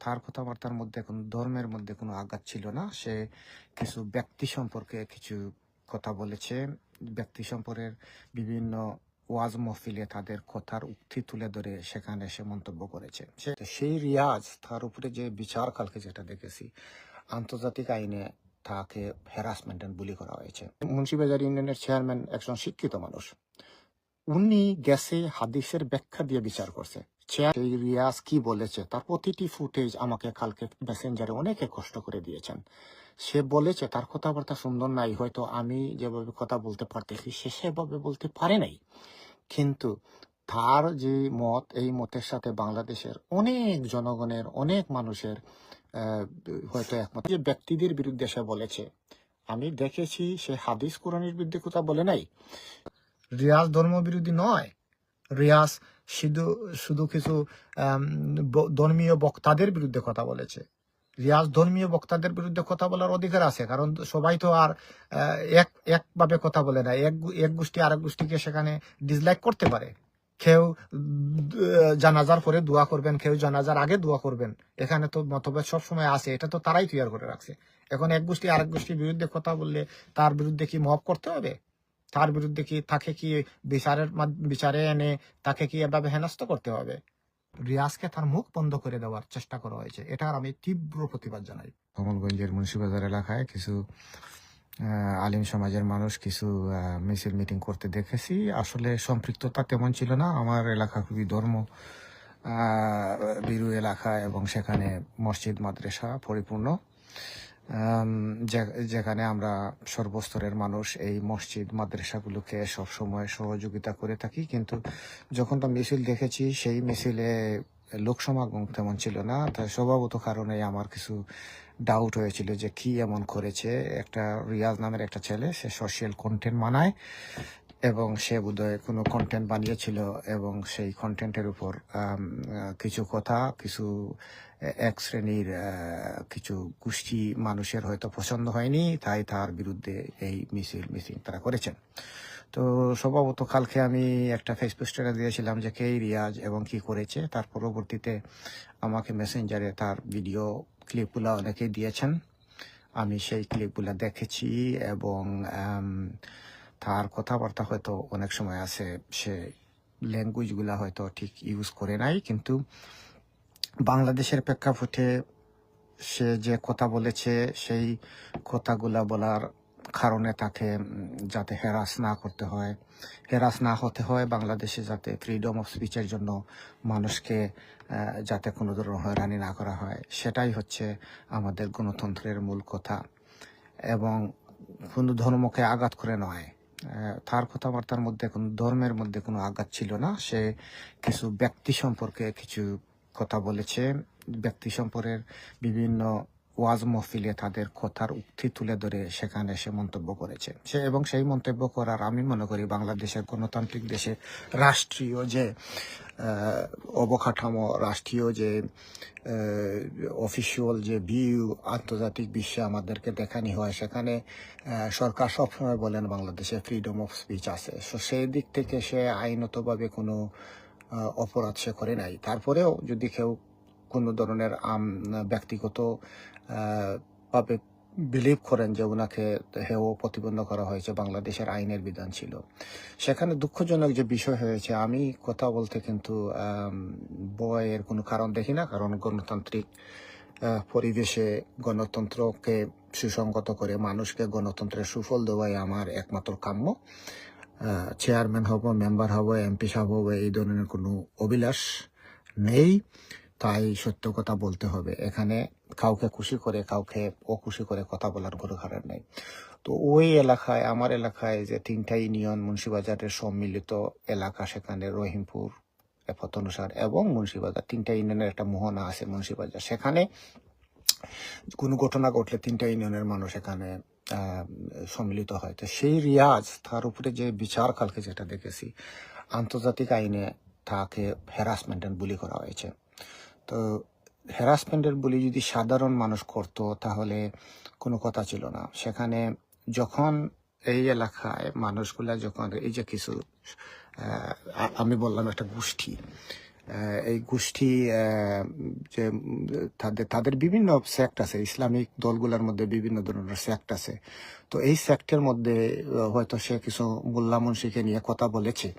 তার কথাবার্তার মধ্যে কোনো ধর্মের মধ্যে কোনো আঘাত ছিল না। সে কিছু ব্যক্তি সম্পর্কে কিছু কথা বলেছে। ব্যক্তি সম্পর্কের বিভিন্ন ওয়াজ মহফিলে তাদের কথার উক্তি তুলে ধরে সেখানে সে মন্তব্য করেছে। সেই রিয়াজ তার উপরে যে বিচার কালকে যেটা দেখেছি, আন্তর্জাতিক আইনে তাকে হ্যারাসমেন্ট বুলি করা হয়েছে। মুন্সিবাজার ইউনিয়নের চেয়ারম্যান একজন শিক্ষিত মানুষ, উনি গেছে হাদিসের ব্যাখ্যা দিয়ে বিচার করছে। সেই রিয়াজ কি বলেছে তার প্রতিটি ফুটেজ আমাকে কালকে মেসেঞ্জারে অনেকে কষ্ট করে দিয়েছেন। সে বলেছে তার কথাবার্তা সুন্দর নাই, হয়তো আমি যেভাবে কথা বলতে পারতেছি সে সেভাবে বলতে পারে নাই, কিন্তু তার যে মত, এই মতের সাথে বাংলাদেশের অনেক জনগণের, অনেক মানুষের হয়তো একমত। যে ব্যক্তিদের বিরুদ্ধে সে বলেছে, আমি দেখেছি সে হাদিস কোরআনের বিরুদ্ধে কথা বলে নাই। রিয়াজ ধর্মবিরোধী নয়, রিয়াজ শুধু শুধু কিছু ধর্মীয় বক্তাদের বিরুদ্ধে কথা বলেছে। রিয়াজ ধর্মীয় বক্তাদের বিরুদ্ধে কথা বলার অধিকার আছে, কারণ সবাই তো আর একভাবে কথা বলে না। এক গোষ্ঠী আরেক গোষ্ঠীকে সেখানে ডিসলাইক করতে পারে। কেউ জানাজার পরে দোয়া করবেন, কেউ জানাজার আগে দোয়া করবেন, এখানে তো মতভেদ সবসময় আছে, এটা তো তারাই তৈরি করে রাখছে। এখন এক গোষ্ঠী আরেক গোষ্ঠীর বিরুদ্ধে কথা বললে তার বিরুদ্ধে কি মব করতে হবে? তার বিরুদ্ধে কি তাকে কি বিচারে এনে তাকে কি এভাবে হেনস্থ করতে হবে? রিয়াজকে তার মুখ বন্ধ করে দেওয়ার চেষ্টা করা হয়েছে, এটার আমি তীব্র প্রতিবাদ জানাই। কমলগঞ্জের মুন্সিবাজার এলাকায় কিছু আলিম সমাজের মানুষ কিছু মিছিল মিটিং করতে দেখেছি। আসলে সম্পৃক্ততা তেমন ছিল না। আমার এলাকা খুবই ধর্ম বিরু এলাকা এবং সেখানে মসজিদ মাদ্রাসা পরিপূর্ণ, যেখানে আমরা সর্বস্তরের মানুষ এই মসজিদ মাদ্রাসাগুলোকে সবসময় সহযোগিতা করে থাকি। কিন্তু যখন তো মিছিল দেখেছি সেই মিছিলে লোক সমাগম তেমন ছিল না। তাই স্বভাবত কারণে আমার কিছু ডাউট হয়েছিল যে কি এমন করেছে একটা রিয়াজ নামের একটা ছেলে, সে সোশ্যাল কন্টেন্ট বানায় এবং সে বোধহয় কোনো কন্টেন্ট বানিয়েছিল এবং সেই কন্টেন্টের উপর কিছু কথা কিছু এক শ্রেণীর কিছু গোষ্ঠী মানুষের হয়তো পছন্দ হয়নি, তাই তার বিরুদ্ধে এই মিছিল তারা করেছেন। তো স্বভাবত কালকে আমি একটা ফেসবুক স্ট্যাটাস দিয়েছিলাম যে কে রিয়াজ এবং কি করেছে। তার পরবর্তীতে আমাকে মেসেঞ্জারে তার ভিডিও ক্লিপগুলো অনেকেই দিয়েছেন। আমি সেই ক্লিপগুলো দেখেছি এবং তার কথাবার্তা হয়তো অনেক সময় আছে সে ল্যাঙ্গুয়েজগুলা হয়তো ঠিক ইউজ করে নাই, কিন্তু বাংলাদেশের প্রেক্ষাপটে সে যে কথা বলেছে সেই কথাগুলা বলার কারণে তাকে যাতে হেরাস না হতে হয়, বাংলাদেশে যাতে ফ্রিডম অফ স্পিচের জন্য মানুষকে যাতে কোনো ধরনের হয়রানি না করা হয়, সেটাই হচ্ছে আমাদের গণতন্ত্রের মূল কথা এবং কোনো ধর্মকে আঘাত করে নয়। তার কথাবার্তার মধ্যে কোনো ধর্মের মধ্যে কোনো আঘাত ছিল না। সে কিছু ব্যক্তি সম্পর্কে কিছু কথা বলেছে। ব্যক্তি সম্পর্কের বিভিন্ন ওয়াজ মহফিলে তাদের কথার উক্তি তুলে ধরে সেখানে সে মন্তব্য করেছে। এবং সেই মন্তব্য করার আমি মনে করি বাংলাদেশের গণতান্ত্রিক দেশে রাষ্ট্রীয় যে অবকাঠামো, রাষ্ট্রীয় যে অফিসিয়াল যে ভিউ আন্তর্জাতিক বিশ্বে আমাদেরকে দেখানি হয়, সেখানে সরকার সবসময় বলেন বাংলাদেশে ফ্রিডম অফ স্পিচ আছে। সেই দিক থেকে সে আইনতভাবে কোনো অপরাধ সে করে নাই। তারপরেও যদি কেউ কোনো ধরনের ব্যক্তিগত ভাবে বিলিভ করেন যে ওনাকে হেও প্রতিবন্ধ করা হয়েছে, বাংলাদেশের আইনের বিধান ছিল, সেখানে দুঃখজনক যে বিষয় হয়েছে। আমি কথা বলতে কিন্তু ভয়ের কোনো কারণ দেখি না, কারণ গণতান্ত্রিক পরিবেশে গণতন্ত্রকে সুসংগত করে মানুষকে গণতন্ত্রের সুফল দেওয়াই আমার একমাত্র কাম্য। চেয়ারম্যান হব, মেম্বার হব, এমপি সাহেব হব, এই ধরনের কোনো অভিলাষ নেই। তাই সত্য কথা বলতে হবে। এখানে কাউকে খুশি করে কাউকে অখুশি করে কথা বলার কোনো কারণ নেই। তো ওই এলাকায়, আমার এলাকায় যে 3টা ইউনিয়ন মুন্সিবাজারের সম্মিলিত এলাকা, সেখানে রহিমপুর, পতনসার এবং মুন্সিবাজার 3টা ইউনিয়নের একটা মোহনা আছে মুন্সিবাজার। সেখানে কোনো ঘটনা ঘটলে 3টা ইউনিয়নের মানুষ এখানে সম্মিলিত হয়। তো সেই রিয়াজ তার উপরে যে বিচার কালকে যেটা দেখেছি, আন্তর্জাতিক আইনে তাকে হ্যারাসমেন্ট বুলি করা হয়েছে। তো হ্যারাসমেন্টের বলি যদি সাধারণ মানুষ করত তাহলে কোনো কথা ছিল না। সেখানে যখন এই এলাকায় মানুষগুলা যখন এই যে কিছু আমি বললাম একটা গোষ্ঠী, এই গোষ্ঠী যে তাদের তাদের বিভিন্ন সেক্ট আছে, ইসলামিক দলগুলোর মধ্যে বিভিন্ন ধরনের সেক্ট আছে। তো এই সেক্টের মধ্যে হয়তো সে কিছু মোল্লা মুন্সিকে নিয়ে কথা বলেছে।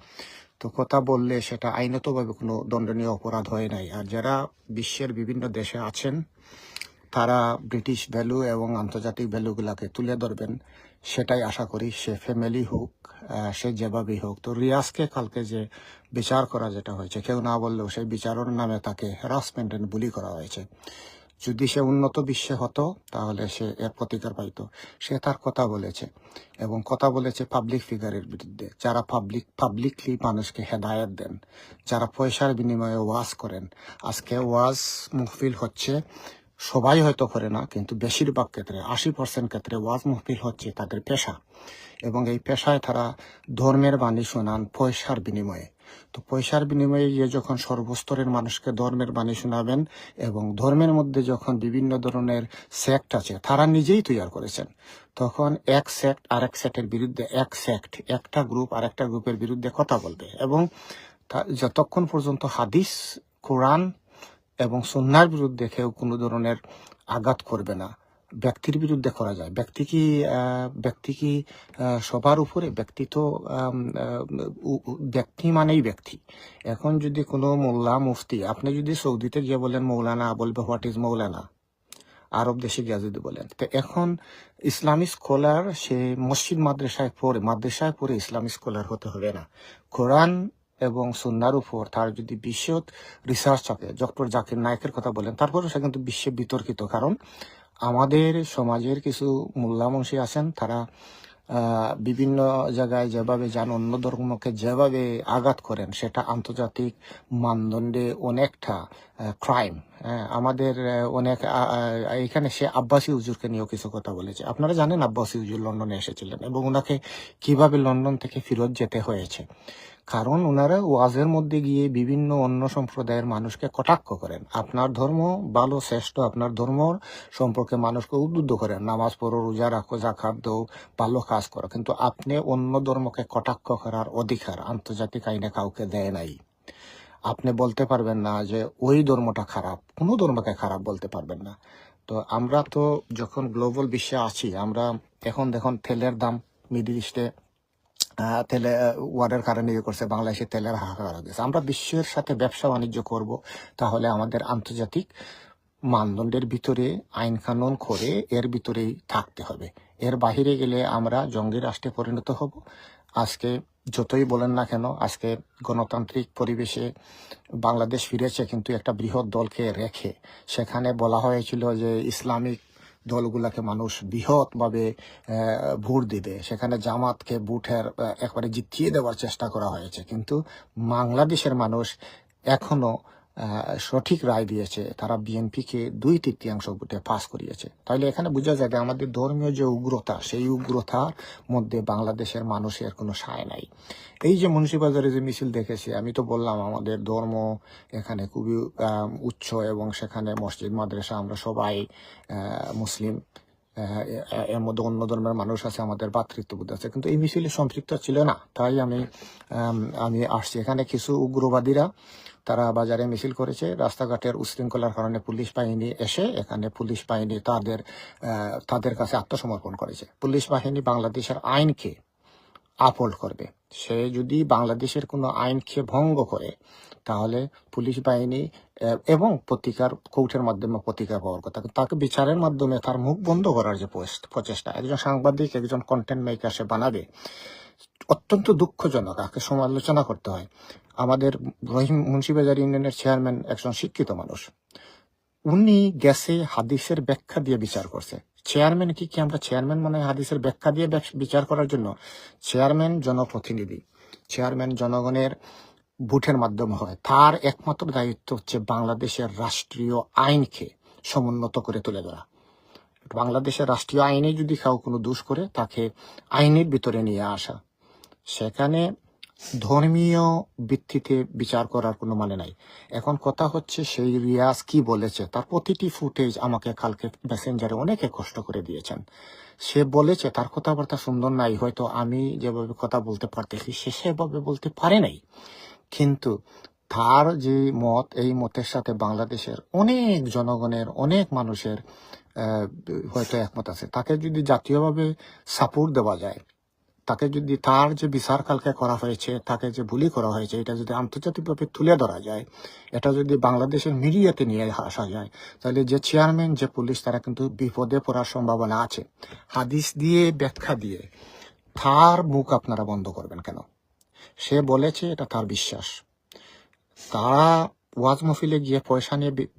তো কথা বললে সেটা আইনতভাবে কোনো দণ্ডনীয় অপরাধ হয় নাই। আর যারা বিশ্বের বিভিন্ন দেশে আছেন তারা ব্রিটিশ ভ্যালু এবং আন্তর্জাতিক ভ্যালুগুলোকে তুলে ধরবেন, সেটাই আশা করি। সে ফ্যামিলি হোক, সে যেভাবেই হোক। তো রিয়াজকে কালকে যে বিচার করা যেটা হয়েছে, কেউ না বললেও সেই বিচারের নামে তাকে হ্যারাসমেন্ট এন্ড বুলি করা হয়েছে। যদি সে উন্নত বিশ্বে হতো তাহলে সে এর প্রতিকার পাইতো। সে তার কথা বলেছে এবং কথা বলেছে পাবলিক ফিগারের বিরুদ্ধে, যারা পাবলিকলি মানুষকে হেদায়েত দেন, যারা পয়সার বিনিময়ে ওয়াজ করেন। আজকে ওয়াজ মুহফিল হচ্ছে, সবাই হয়তো করে না, কিন্তু বেশিরভাগ ক্ষেত্রে 80% ক্ষেত্রে ওয়াজ মুহফিল হচ্ছে তাদের পেশা, এবং এই পেশায় তারা ধর্মের বাণী শোনান পয়সার বিনিময়ে। তো পয়সার বিনিময়ে গিয়ে যখন সর্বস্তরের মানুষকে ধর্মের বাণী শোনাবেন, এবং ধর্মের মধ্যে যখন বিভিন্ন ধরনের সেক্ট আছে তারা নিজেই তৈরি করেছেন, তখন এক সেক্ট আরেক সেক্টের বিরুদ্ধে, একটা গ্রুপ আরেকটা গ্রুপের বিরুদ্ধে কথা বলবে। এবং যতক্ষণ পর্যন্ত হাদিস, কোরআন এবং সুন্নাহর বিরুদ্ধে কেউ কোনো ধরনের আঘাত করবে না, ব্যক্তির বিরুদ্ধে করা যায়। ব্যক্তি কি সবার উপরে? ব্যক্তি তো ব্যক্তি মানেই ব্যক্তি। এখন যদি কোনো মোল্লা মুফতি, আপনি যদি সৌদিতে গিয়ে বলেন মৌলানা, বলবে হোয়াট ইজ মৌলানা। আরব দেশে গিয়ে যদি বলেন, তো এখন ইসলামিক স্কলার সে মসজিদ মাদ্রাসায় পড়ে ইসলামিক স্কলার হতে হবে না। কোরআন এবং সুন্নাহর উপর তার যদি বিশদ রিসার্চ থাকে, ডক্টর জাকির নায়েকের কথা বলেন, তারপরে সে কিন্তু বিশ্বে বিতর্কিত। কারণ আমাদের সমাজের কিছু মোল্লা মুন্সি আছেন, তারা বিভিন্ন জায়গায় যেভাবে যান, অন্য ধর্মকে যেভাবে আঘাত করেন, সেটা আন্তর্জাতিক মানদণ্ডে অনেকটা ক্রাইম। আমাদের অনেক এখানে সে আব্বাসী হুজুরকে নিয়েও কিছু কথা বলেছে। আপনারা জানেন আব্বাসী হুজুর লন্ডনে এসেছিলেন এবং ওনাকে কিভাবে লন্ডন থেকে ফেরত যেতে হয়েছে। কারণ ওনারা ওয়াজের মধ্যে গিয়ে বিভিন্ন অন্য সম্প্রদায়ের মানুষকে কটাক্ষ করেন। আপনার ধর্ম ভালো, শ্রেষ্ঠ, আপনার ধর্ম সম্পর্কে মানুষকে উদ্বুদ্ধ করেন, নামাজ পড়ো, রোজা রাখো, যাকাত দাও, ভালো কাজ করো। কিন্তু আপনি অন্য ধর্মকে কটাক্ষ করার অধিকার আন্তর্জাতিক আইনে কাউকে দেয় নাই। আপনি বলতে পারবেন না যে ওই ধর্মটা খারাপ, কোনো ধর্মকে খারাপ বলতে পারবেন না। তো আমরা তো যখন গ্লোবাল বিশ্বে আছি, আমরা এখন দেখুন তেলের দাম মিডল ইস্টে তেলে ওয়ারের কারণে করছে, বাংলাদেশে তেলের হাহাকার হয়ে গেছে। আমরা বিশ্বের সাথে ব্যবসা বাণিজ্য করব, তাহলে আমাদের আন্তর্জাতিক মানদণ্ডের ভিতরে আইন কানুন করে এর ভিতরেই থাকতে হবে। এর বাহিরে গেলে আমরা জঙ্গি রাষ্ট্রে পরিণত হব। আজকে যতই বলেন না কেন, আজকে গণতান্ত্রিক পরিবেশে বাংলাদেশ ফিরেছে, কিন্তু একটা বৃহৎ দলকে রেখে। সেখানে বলা হয়েছিল যে ইসলামিক দলগুলাকে মানুষ বৃহৎভাবে ভোট দিবে, সেখানে জামাতকে ভোটের একবারে জিতিয়ে দেওয়ার চেষ্টা করা হয়েছে। কিন্তু বাংলাদেশের মানুষ এখনো সঠিক রায় দিয়েছে, তারা বিএনপিকে 2/3 ভোটে পাস করিয়েছে। তাহলে এখানে বোঝা যায় যে আমাদের ধর্মীয় যে উগ্রতা, সেই উগ্রতার মধ্যে বাংলাদেশের মানুষের কোনো সায় নাই। এই যে মুন্সিবাজারে যে মিছিল দেখেছি, আমি তো বললাম আমাদের ধর্ম এখানে খুবই উচ্চ, এবং সেখানে মসজিদ মাদ্রাসা, আমরা সবাই মুসলিম, এর মধ্যে অন্য ধর্মের মানুষ আছে, আমাদের ভ্রাতৃত্ববোধ আছে, কিন্তু এই মিছিলে সম্পৃক্ত ছিল না। তাই আমি আসছি। এখানে কিছু উগ্রবাদীরা তারা বাজারে মিছিল করেছে, রাস্তাঘাটের উশৃঙ্খলার কারণে পুলিশ বাহিনী এসে এখানে পুলিশ বাহিনী তাদের কাছে আত্মসমর্পণ করেছে। পুলিশ বাহিনী বাংলাদেশের আইনকে আপহোল্ড করবে। সে যদি বাংলাদেশের কোনো আইনকে ভঙ্গ করে, তাহলে পুলিশ বাহিনী এবং কোর্টের মাধ্যমে প্রতিকার পাওয়ার কথা। তাকে বিচারের মাধ্যমে তার মুখ বন্ধ করার যে প্রচেষ্টা, একজন সাংবাদিক, একজন কন্টেন্ট মেকার সে বানাবে, অত্যন্ত দুঃখজনক। তাকে সমালোচনা করতে হয়। আমাদের রহিম মুন্সিবাজার ইউনিয়নের চেয়ারম্যান একজন শিক্ষিত মানুষ, উনি গেছে হাদিসের ব্যাখ্যা দিয়ে বিচার করছে। চেয়ারম্যান কি আমরা চেয়ারম্যান মানে হাদিসের ব্যাখ্যা দিয়ে বিচার করার জন্য? চেয়ারম্যান জনপ্রতিনিধি, চেয়ারম্যান জনগণের ভোটের মাধ্যমে হয়। তার একমাত্র দায়িত্ব হচ্ছে বাংলাদেশের রাষ্ট্রীয় আইনকে সমুন্নত করে তুলে ধরা। বাংলাদেশের রাষ্ট্রীয় আইনে যদি কেউ কোনো দোষ করে, তাকে আইনের ভিতরে নিয়ে আসা। সেখানে ধর্মীয় ভিত্তিতে বিচার করার কোনো মানে নাই। এখন কথা হচ্ছে সেই রিয়াজ কি বলেছে, তার প্রতিটি ফুটেজ আমাকে কালকে মেসেঞ্জারে অনেকে কষ্ট করে দিয়েছেন। সে বলেছে, তার কথাবার্তা সুন্দর নাই, হয়তো আমি যেভাবে কথা বলতে পারতেছি সে সেভাবে বলতে পারে নাই, কিন্তু তার যে মত, এই মতের সাথে বাংলাদেশের অনেক জনগণের, অনেক মানুষের হয়তো একমত আছে। তাকে যদি জাতীয়ভাবে সাপোর্ট দেওয়া যায়, তাকে যদি তার যে বিচার কালকে করা হয়েছে, তাকে যে বুলি করা হয়েছে, এটা যদি আন্তর্জাতিকভাবে তুলে ধরা যায়, এটা যদি বাংলাদেশের মিডিয়াতে নিয়ে আসা যায়, তাহলে যে চেয়ারম্যান, যে পুলিশ, তারা কিন্তু বিপদে পড়ার সম্ভাবনা আছে। হাদিস দিয়ে, ব্যাখ্যা দিয়ে তার মুখ আপনারা বন্ধ করবেন কেন? সে বলেছে, এটা তার বিশ্বাস। তারা ওয়াজ মহফিলে গিয়ে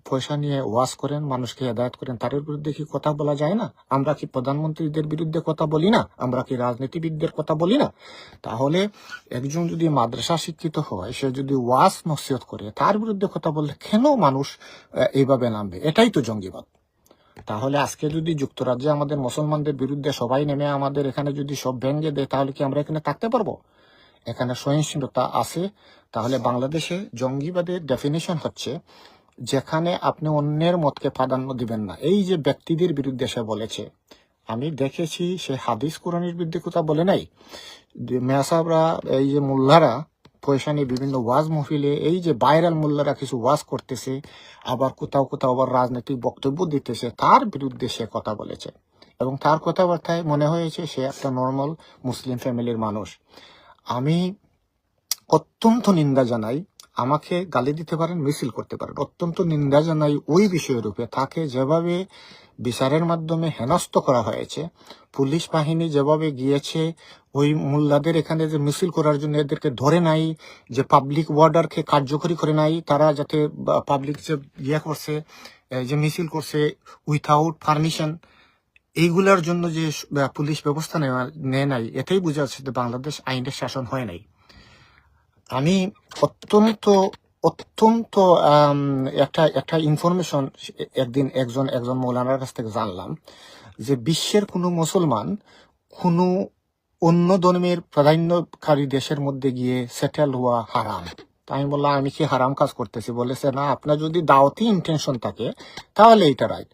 পয়সা নিয়ে ওয়াজ করেন, মানুষকে হেদায়েত করেন, তাদের বিরুদ্ধে কি কথা বলা যায় না? আমরা কি প্রধানমন্ত্রীদের বিরুদ্ধে কথা বলি না? আমরা কি রাজনীতিবিদদের কথা বলি না? তাহলে একজন যদি মাদ্রাসা শিক্ষিত হয়, সে যদি ওয়াজ নসিহত করে, তার বিরুদ্ধে কথা বললে কেন মানুষ এইভাবে নামবে? এটাই তো জঙ্গিবাদ। তাহলে আজকে যদি যুক্তরাজ্যে আমাদের মুসলমানদের বিরুদ্ধে সবাই নেমে আমাদের এখানে যদি সব ভেঙে দেয়, তাহলে কি আমরা এখানে থাকতে পারবো? এখানে সহিংসতা আছে। তাহলে বাংলাদেশে জঙ্গিবাদের ডেফিনিশন হচ্ছে যেখানে আপনি অন্যের মতকে প্রাধান্য দিবেন না। এই যে ব্যক্তিদের বিরুদ্ধে সে বলেছে, আমি দেখেছি সে হাদিস কোরআনের বিরুদ্ধে কথা বলে নাই। মেয়া সাহেবরা, এই যে মোল্লারা পয়সা নিয়ে বিভিন্ন ওয়াজ মহফিলে, এই যে ভাইরাল মোল্লারা কিছু ওয়াজ করতেছে, আবার কোথাও কোথাও আবার রাজনৈতিক বক্তব্য দিতেছে, তার বিরুদ্ধে সে কথা বলেছে। এবং তার কথাবার্তায় মনে হয়েছে সে একটা নর্মাল মুসলিম ফ্যামিলির মানুষ। আমি অত্যন্ত নিন্দা জানাই। আমাকে গালি দিতে পারেন, মিছিল করতে পারেন, অত্যন্ত নিন্দা জানাই ওই বিষয়ের উপরে। তাকে যেভাবে বিচারের মাধ্যমে হেনস্থ করা হয়েছে, পুলিশ বাহিনী যেভাবে গিয়েছে ওই মোল্লাদের এখানে যে মিছিল করার জন্য এদেরকে ধরে নাই, যে পাবলিক ওয়ার্ডারকে কার্যকরী করে নাই, তারা যাতে পাবলিক যে করছে, যে মিছিল করছে উইথাউট পারমিশন, এইগুলার জন্য যে পুলিশ ব্যবস্থা নেয় নাই, এটাই বোঝা যাচ্ছে যে বাংলাদেশ আইনের শাসন হয় নাই। আমি অত্যন্ত অত্যন্ত একটা ইনফরমেশন একদিন একজন মৌলানার কাছ থেকে জানলাম, যে বিশ্বের কোনো মুসলমান কোনো অন্য ধর্মের প্রাধান্যকারী দেশের মধ্যে গিয়ে সেটেল হওয়া হারাম। তাই আমি বললাম, আমি কি হারাম কাজ করতেছি? বলেছে, না, আপনার যদি দাওয়াতি ইন্টেনশন থাকে তাহলে এটা রাইট।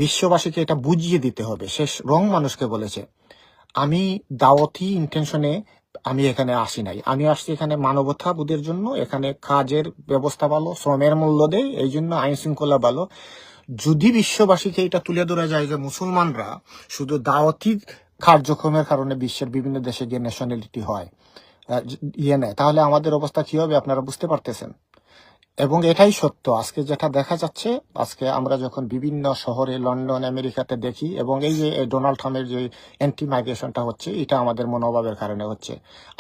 বিশ্ববাসীকে এটা বুঝিয়ে দিতে হবে। সে রং মানুষকে বলেছে, আমি দাওয়াতি ইন্টেনশনে আমি এখানে আসি নাই, আমি আসছি এখানে মানবতা বোধের জন্য। এখানে কাজের ব্যবস্থা ভালো, শ্রমের মূল্য দেয়, এই জন্য আইন শৃঙ্খলা ভালো। যদি বিশ্ববাসীকে এটা তুলে ধরা যায় যে মুসলমানরা শুধু দাওয়াতি কার্যক্রমের কারণে বিশ্বের বিভিন্ন দেশে গিয়ে ন্যাশনালিটি হয়, নেয়, তাহলে আমাদের অবস্থা কি হবে আপনারা বুঝতে পারতেছেন। এবং এটাই সত্য। আজকে যেটা দেখা যাচ্ছে, আজকে আমরা যখন বিভিন্ন শহরে, লন্ডন, আমেরিকাতে দেখি, এবং এই যে ডোনাল্ড ট্রাম্পের যে অ্যান্টি মাইগ্রেশনটা হচ্ছে, এটা আমাদের মনোভাবের কারণে হচ্ছে।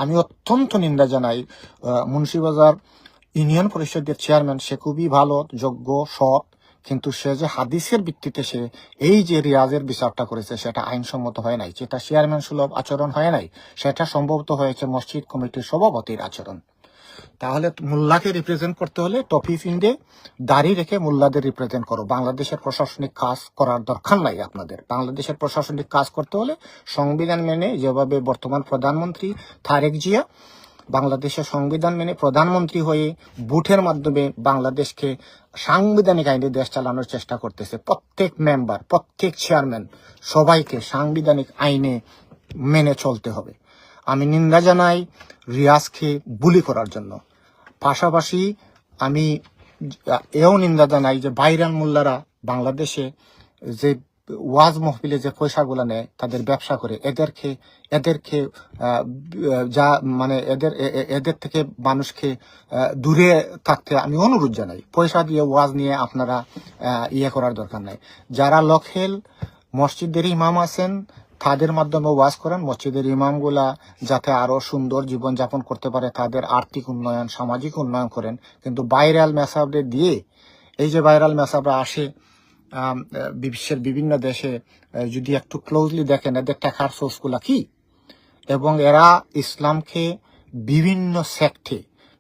আমি অত্যন্ত নিন্দা জানাই মুন্সিবাজার ইউনিয়ন পরিষদের চেয়ারম্যান, সে খুবই ভালো, যোগ্য, সৎ, কিন্তু সে যে হাদিসের ভিত্তিতে সে এই যে রিয়াজের বিচারটা করেছে, সেটা আইনসম্মত হয় নাই, সেটা চেয়ারম্যান সুলভ আচরণ হয় নাই, সেটা সম্ভবত হয়েছে মসজিদ কমিটির সভাপতির আচরণ। তাহলে মোল্লাকে রিপ্রেজেন্ট করতে হলে টপি ফিন্ডে দাড়ি রেখে মোল্লাদের রিপ্রেজেন্ট করো। বাংলাদেশের প্রশাসনিক কাজ করার দরকার নাই আপনাদের। বাংলাদেশের প্রশাসনিক কাজ করতে হলে সংবিধান মেনে, যেভাবে বর্তমান প্রধানমন্ত্রী তারেক জিয়া বাংলাদেশের সংবিধান মেনে প্রধানমন্ত্রী হয়ে ভোটের মাধ্যমে বাংলাদেশকে সাংবিধানিক আইনে দেশ চালানোর চেষ্টা করতেছে। প্রত্যেক মেম্বার, প্রত্যেক চেয়ারম্যান, সবাইকে সাংবিধানিক আইনে মেনে চলতে হবে। আমি নিন্দা জানাই রিয়াজকে বুলি করার জন্য। পাশাপাশি আমি এও নিন্দা জানাই যে ভাইরাল মোল্লারা বাংলাদেশে যে ওয়াজ মহফিলে যে পয়সাগুলো নেয়, তাদের ব্যবসা করে, এদেরকে যা মানে এদের থেকে মানুষকে দূরে থাকতে আমি অনুরোধ জানাই। পয়সা দিয়ে ওয়াজ নিয়ে আপনারা করার দরকার নাই। যারা লোকাল মসজিদের ইমাম আছেন, তাদের মাধ্যমে ওয়াজ করেন। মসজিদের ইমামগুলা যাতে আরো সুন্দর জীবন যাপন করতে পারে, তাদের আর্থিক উন্নয়ন, সামাজিক উন্নয়ন করেন। কিন্তু ভাইরাল মেসাবদের দিয়ে, এই যে ভাইরাল মেসাবরা আসে বিশ্বের বিভিন্ন দেশে, যদি একটু ক্লোজলি দেখেন এদের টাকার সোর্সগুলা কি, এবং এরা ইসলামকে বিভিন্ন সেক্টে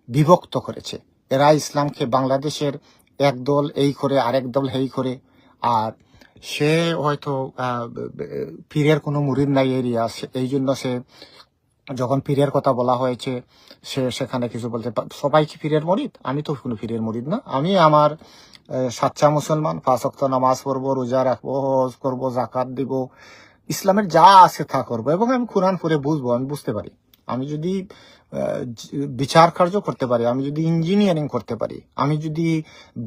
বিভক্ত করেছে। এরা ইসলামকে বাংলাদেশের একদল এই করে, আরেক দল হেই করে। আর সে হয়তো পীরের কোনো মুরিদ নাই এরিয়া, এই জন্য সে যখন পীরের কথা বলা হয়েছে, সে সেখানে কিছু বলতে। সবাই কি পীরের মুরিদ? আমি তো কোনো পীরের মুরিদ না। আমি আমার সাচ্চা মুসলমান, 5 ওয়াক্ত নামাজ পড়বো, রোজা রাখবো, হজ করবো, জাকাত দিব, ইসলামের যা আছে তা করবো, এবং আমি কোরআন পড়ে বুঝবো, আমি বুঝতে পারি। আমি যদি বিচার কার্য করতে পারি, আমি যদি ইঞ্জিনিয়ারিং করতে পারি, আমি যদি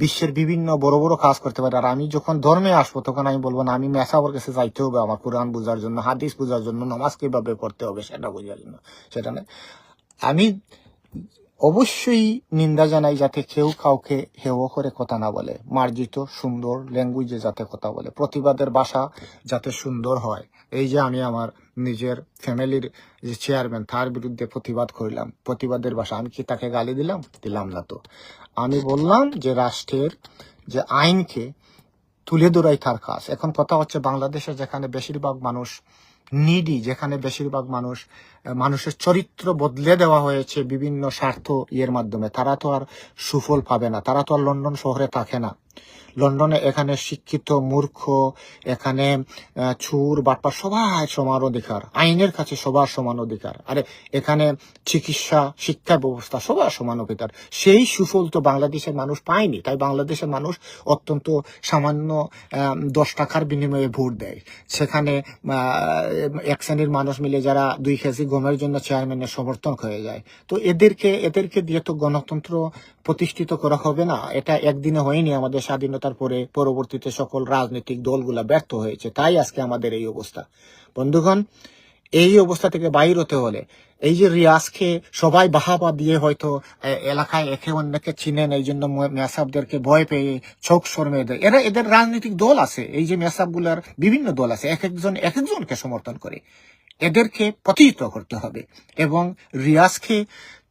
বিশ্বের বিভিন্ন বড় বড় কাজ করতে পারি, আর আমি যখন ধর্মে আসবো তখন আমি বলবো না আমি মেসাবর কাছে যাইতে হবে আমার কোরআন বোঝার জন্য, হাদিস বোঝার জন্য, নামাজ কিভাবে পড়তে হবে সেটা বোঝার জন্য। সেটা নয়, আমি অবশ্যই নিন্দা জানাই যাতে কেউ কাউকে হেয় করে কথা না বলে, মার্জিত সুন্দর ল্যাঙ্গুয়েজে যাতে কথা বলে, প্রতিবাদের ভাষা যাতে সুন্দর হয়। এই যে আমি আমার নিজের ফ্যামিলির যে চেয়ারম্যান তার বিরুদ্ধে প্রতিবাদ করলাম, প্রতিবাদের ভাষা, আমি কি তাকে গালি দিলাম? দিলাম না তো। আমি বললাম যে রাষ্ট্রের যে আইনকে তুলে ধরাই তার কাজ। এখন কথা হচ্ছে বাংলাদেশে যেখানে বেশিরভাগ মানুষ নিডি, যেখানে বেশিরভাগ মানুষের চরিত্র বদলে দেওয়া হয়েছে বিভিন্ন স্বার্থ ইয়ের মাধ্যমে, তারা তো আর সুফল পাবে না, তারা তো আর লন্ডন শহরে থাকে না। লন্ডনে এখানে শিক্ষিত মূর্খ, এখানে চুর বাটপার সবাই সমান অধিকার, আইনের কাছে সবার সমান অধিকার। আরে এখানে চিকিৎসা, শিক্ষা ব্যবস্থা সবার সমান অধিকার। সেই সুফল তো বাংলাদেশের মানুষ পায়নি। তাই বাংলাদেশের মানুষ অত্যন্ত সামান্য 10 টাকার বিনিময়ে ভোট দেয়। সেখানে এক শ্রেণীর মানুষ মিলে যারা 2 কেজি গমের জন্য চেয়ারম্যানের সমর্থন হয়ে যায়। তো এদেরকে দিয়ে তো গণতন্ত্র প্রতিষ্ঠিত করা হবে না। এটা একদিনে হয়নি। আমাদের স্বাধীনতার পরে পরবর্তীতে সকল রাজনৈতিক দলগুলা ব্যর্থ হয়েছে, তাই আজকে আমাদের এই অবস্থা। বন্ধুগণ, এই অবস্থা থেকে বাইর হতে হলে এই যে রিয়াজকে সবাই বাহাবা দিয়ে হয়তো এলাকায় একে অন্যকে চিনেন, এই জন্য মেসাবদেরকে ভয় পেয়ে চোখ শর্মে দেয়, এদের রাজনৈতিক দল আছে। এই যে মেসাবগুলার বিভিন্ন দল আছে, এক একজনকে সমর্থন করে। এদেরকে প্রতিহত করতে হবে এবং রিয়াজকে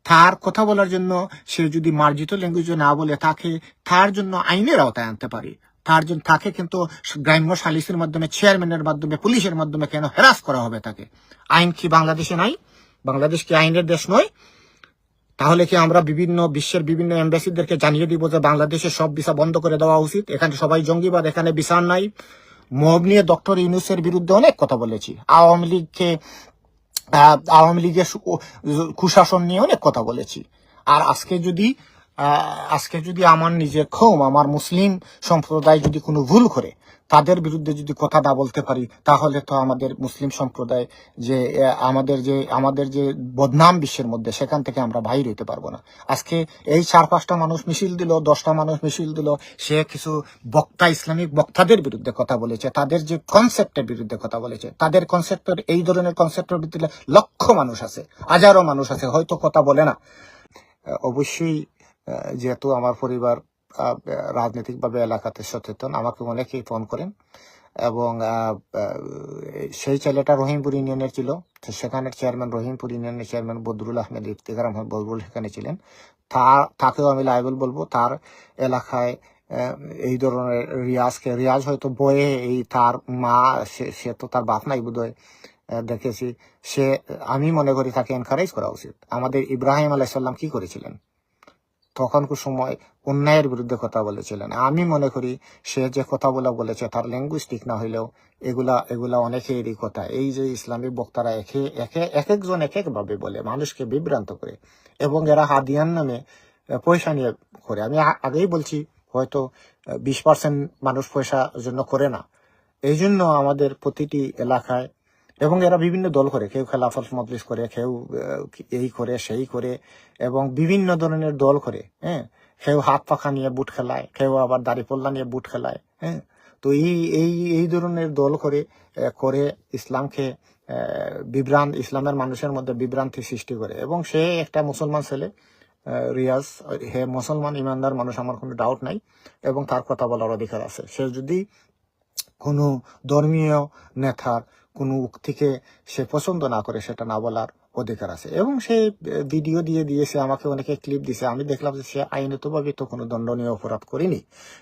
তার কথা বলার জন্য সে যদি মার্জিত ল্যাঙ্গুয়েজে না বলে তাকে তার জন্য আইনের আওতায় আনতে পারি। তার জন্য তাকে কিন্তু গ্রাম্য সালিসের মাধ্যমে, চেয়ারম্যানের মাধ্যমে, পুলিশের মাধ্যমে কেন হ্যারাস করা হবে তাকে? আইন কি বাংলাদেশে নাই? বাংলাদেশ কি আইনের দেশ নয়? তাহলে কি আমরা বিশ্বের বিভিন্ন এম্বাসিদেরকে জানিয়ে দিব যে বাংলাদেশে সব ভিসা বন্ধ করে দেওয়া উচিত? এখানে সবাই জঙ্গিবাদ, এখানে ভিসা নাই। মব নিয়ে ডক্টর ইউনূসের বিরুদ্ধে অনেক কথা বলেছি। আওয়ামী লীগের কুশাসন নিয়ে অনেক কথা বলেছি। আর আজকে যদি আমার নিজের আমার মুসলিম সম্প্রদায় যদি কোনো ভুল করে, তাদের বিরুদ্ধে যদি কথা না বলতে পারি, তাহলে তো আমাদের মুসলিম সম্প্রদায় যে আমাদের যে বদনাম বিশ্বের মধ্যে, সেখান থেকে আমরা বাইর হইতে পারবো না। আজকে এই 4-5টা মানুষ মিছিল দিল, 10টা মানুষ মিছিল দিল, সে কিছু বক্তা, ইসলামিক বক্তাদের বিরুদ্ধে কথা বলেছে, তাদের যে কনসেপ্টের বিরুদ্ধে কথা বলেছে। তাদের কনসেপ্টের, এই ধরনের কনসেপ্টের বিরুদ্ধে লক্ষ মানুষ আছে, হাজারো মানুষ আছে, হয়তো কথা বলে না। অবশ্যই যেহেতু আমার পরিবার রাজনৈতিকভাবে এলাকাতে সচেতন, আমাকে অনেকেই ফোন করেন এবং সেই ছেলেটা রহিমপুর ইউনিয়নের ছিল, সেখানের চেয়ারম্যান, রহিমপুর ইউনিয়নের চেয়ারম্যান বদরুল আহমেদ, ইফতিখার আহমেদ বদরুল সেখানে ছিলেন। তাকেও আমি লাইবেল বলবো। তার এলাকায় এই ধরনের রিয়াজ হয়তো বয়ে, এই তার মা, সে তো তার বাপ নাই বোধহয়, দেখেছি। আমি মনে করি তাকে এনকারেজ করা উচিত। আমাদের ইব্রাহিম আলাইসাল্লাম কি করেছিলেন? তখনকার সময় অন্যায়ের বিরুদ্ধে কথা বলেছিলেন। আমি মনে করি সে যে কথাগুলো বলেছে তার ল্যাঙ্গুয়েজ ঠিক না হইলেও এগুলা অনেকেরই কথা। এই যে ইসলামিক বক্তারা এক একজন এক একভাবে বলে, মানুষকে বিভ্রান্ত করে, এবং এরা হাদিয়ান নামে পয়সা নিয়ে করে। আমি আগেই বলছি, হয়তো 20% মানুষ পয়সার জন্য করে না। এই জন্য আমাদের প্রতিটি এলাকায়, এবং এরা বিভিন্ন দল করে, কেউ খেলাফত মজলিস করে, কেউ এই করে সেই করে, এবং বিভিন্ন ধরনের দল করে। কেউ হাত পাখা নিয়ে বুট খেলায়, কেউ আবার দাড়িপাল্লা নিয়ে বুট খেলায়। তো এই ধরনের দল করে ইসলামকে ইসলামের মানুষের মধ্যে বিভ্রান্তি সৃষ্টি করে। এবং সে একটা মুসলমান ছেলে, রিয়াজ, হে মুসলমান ইমানদার মানুষ, আমার কোনো ডাউট নাই, এবং তার কথা বলার অধিকার আছে। সে যদি কোনো ধর্মীয় নেতার কোনো উক্তিকে সে পছন্দ না করে, সেটা না বলার অধিকার আছে। এবং সে ভিডিও দিয়েছে, আমাকে অনেকে ক্লিপ দিছে। আমি দেখলাম যে সে আইনতভাবে তো কোনো দণ্ডনীয় অপরাধ করেনি।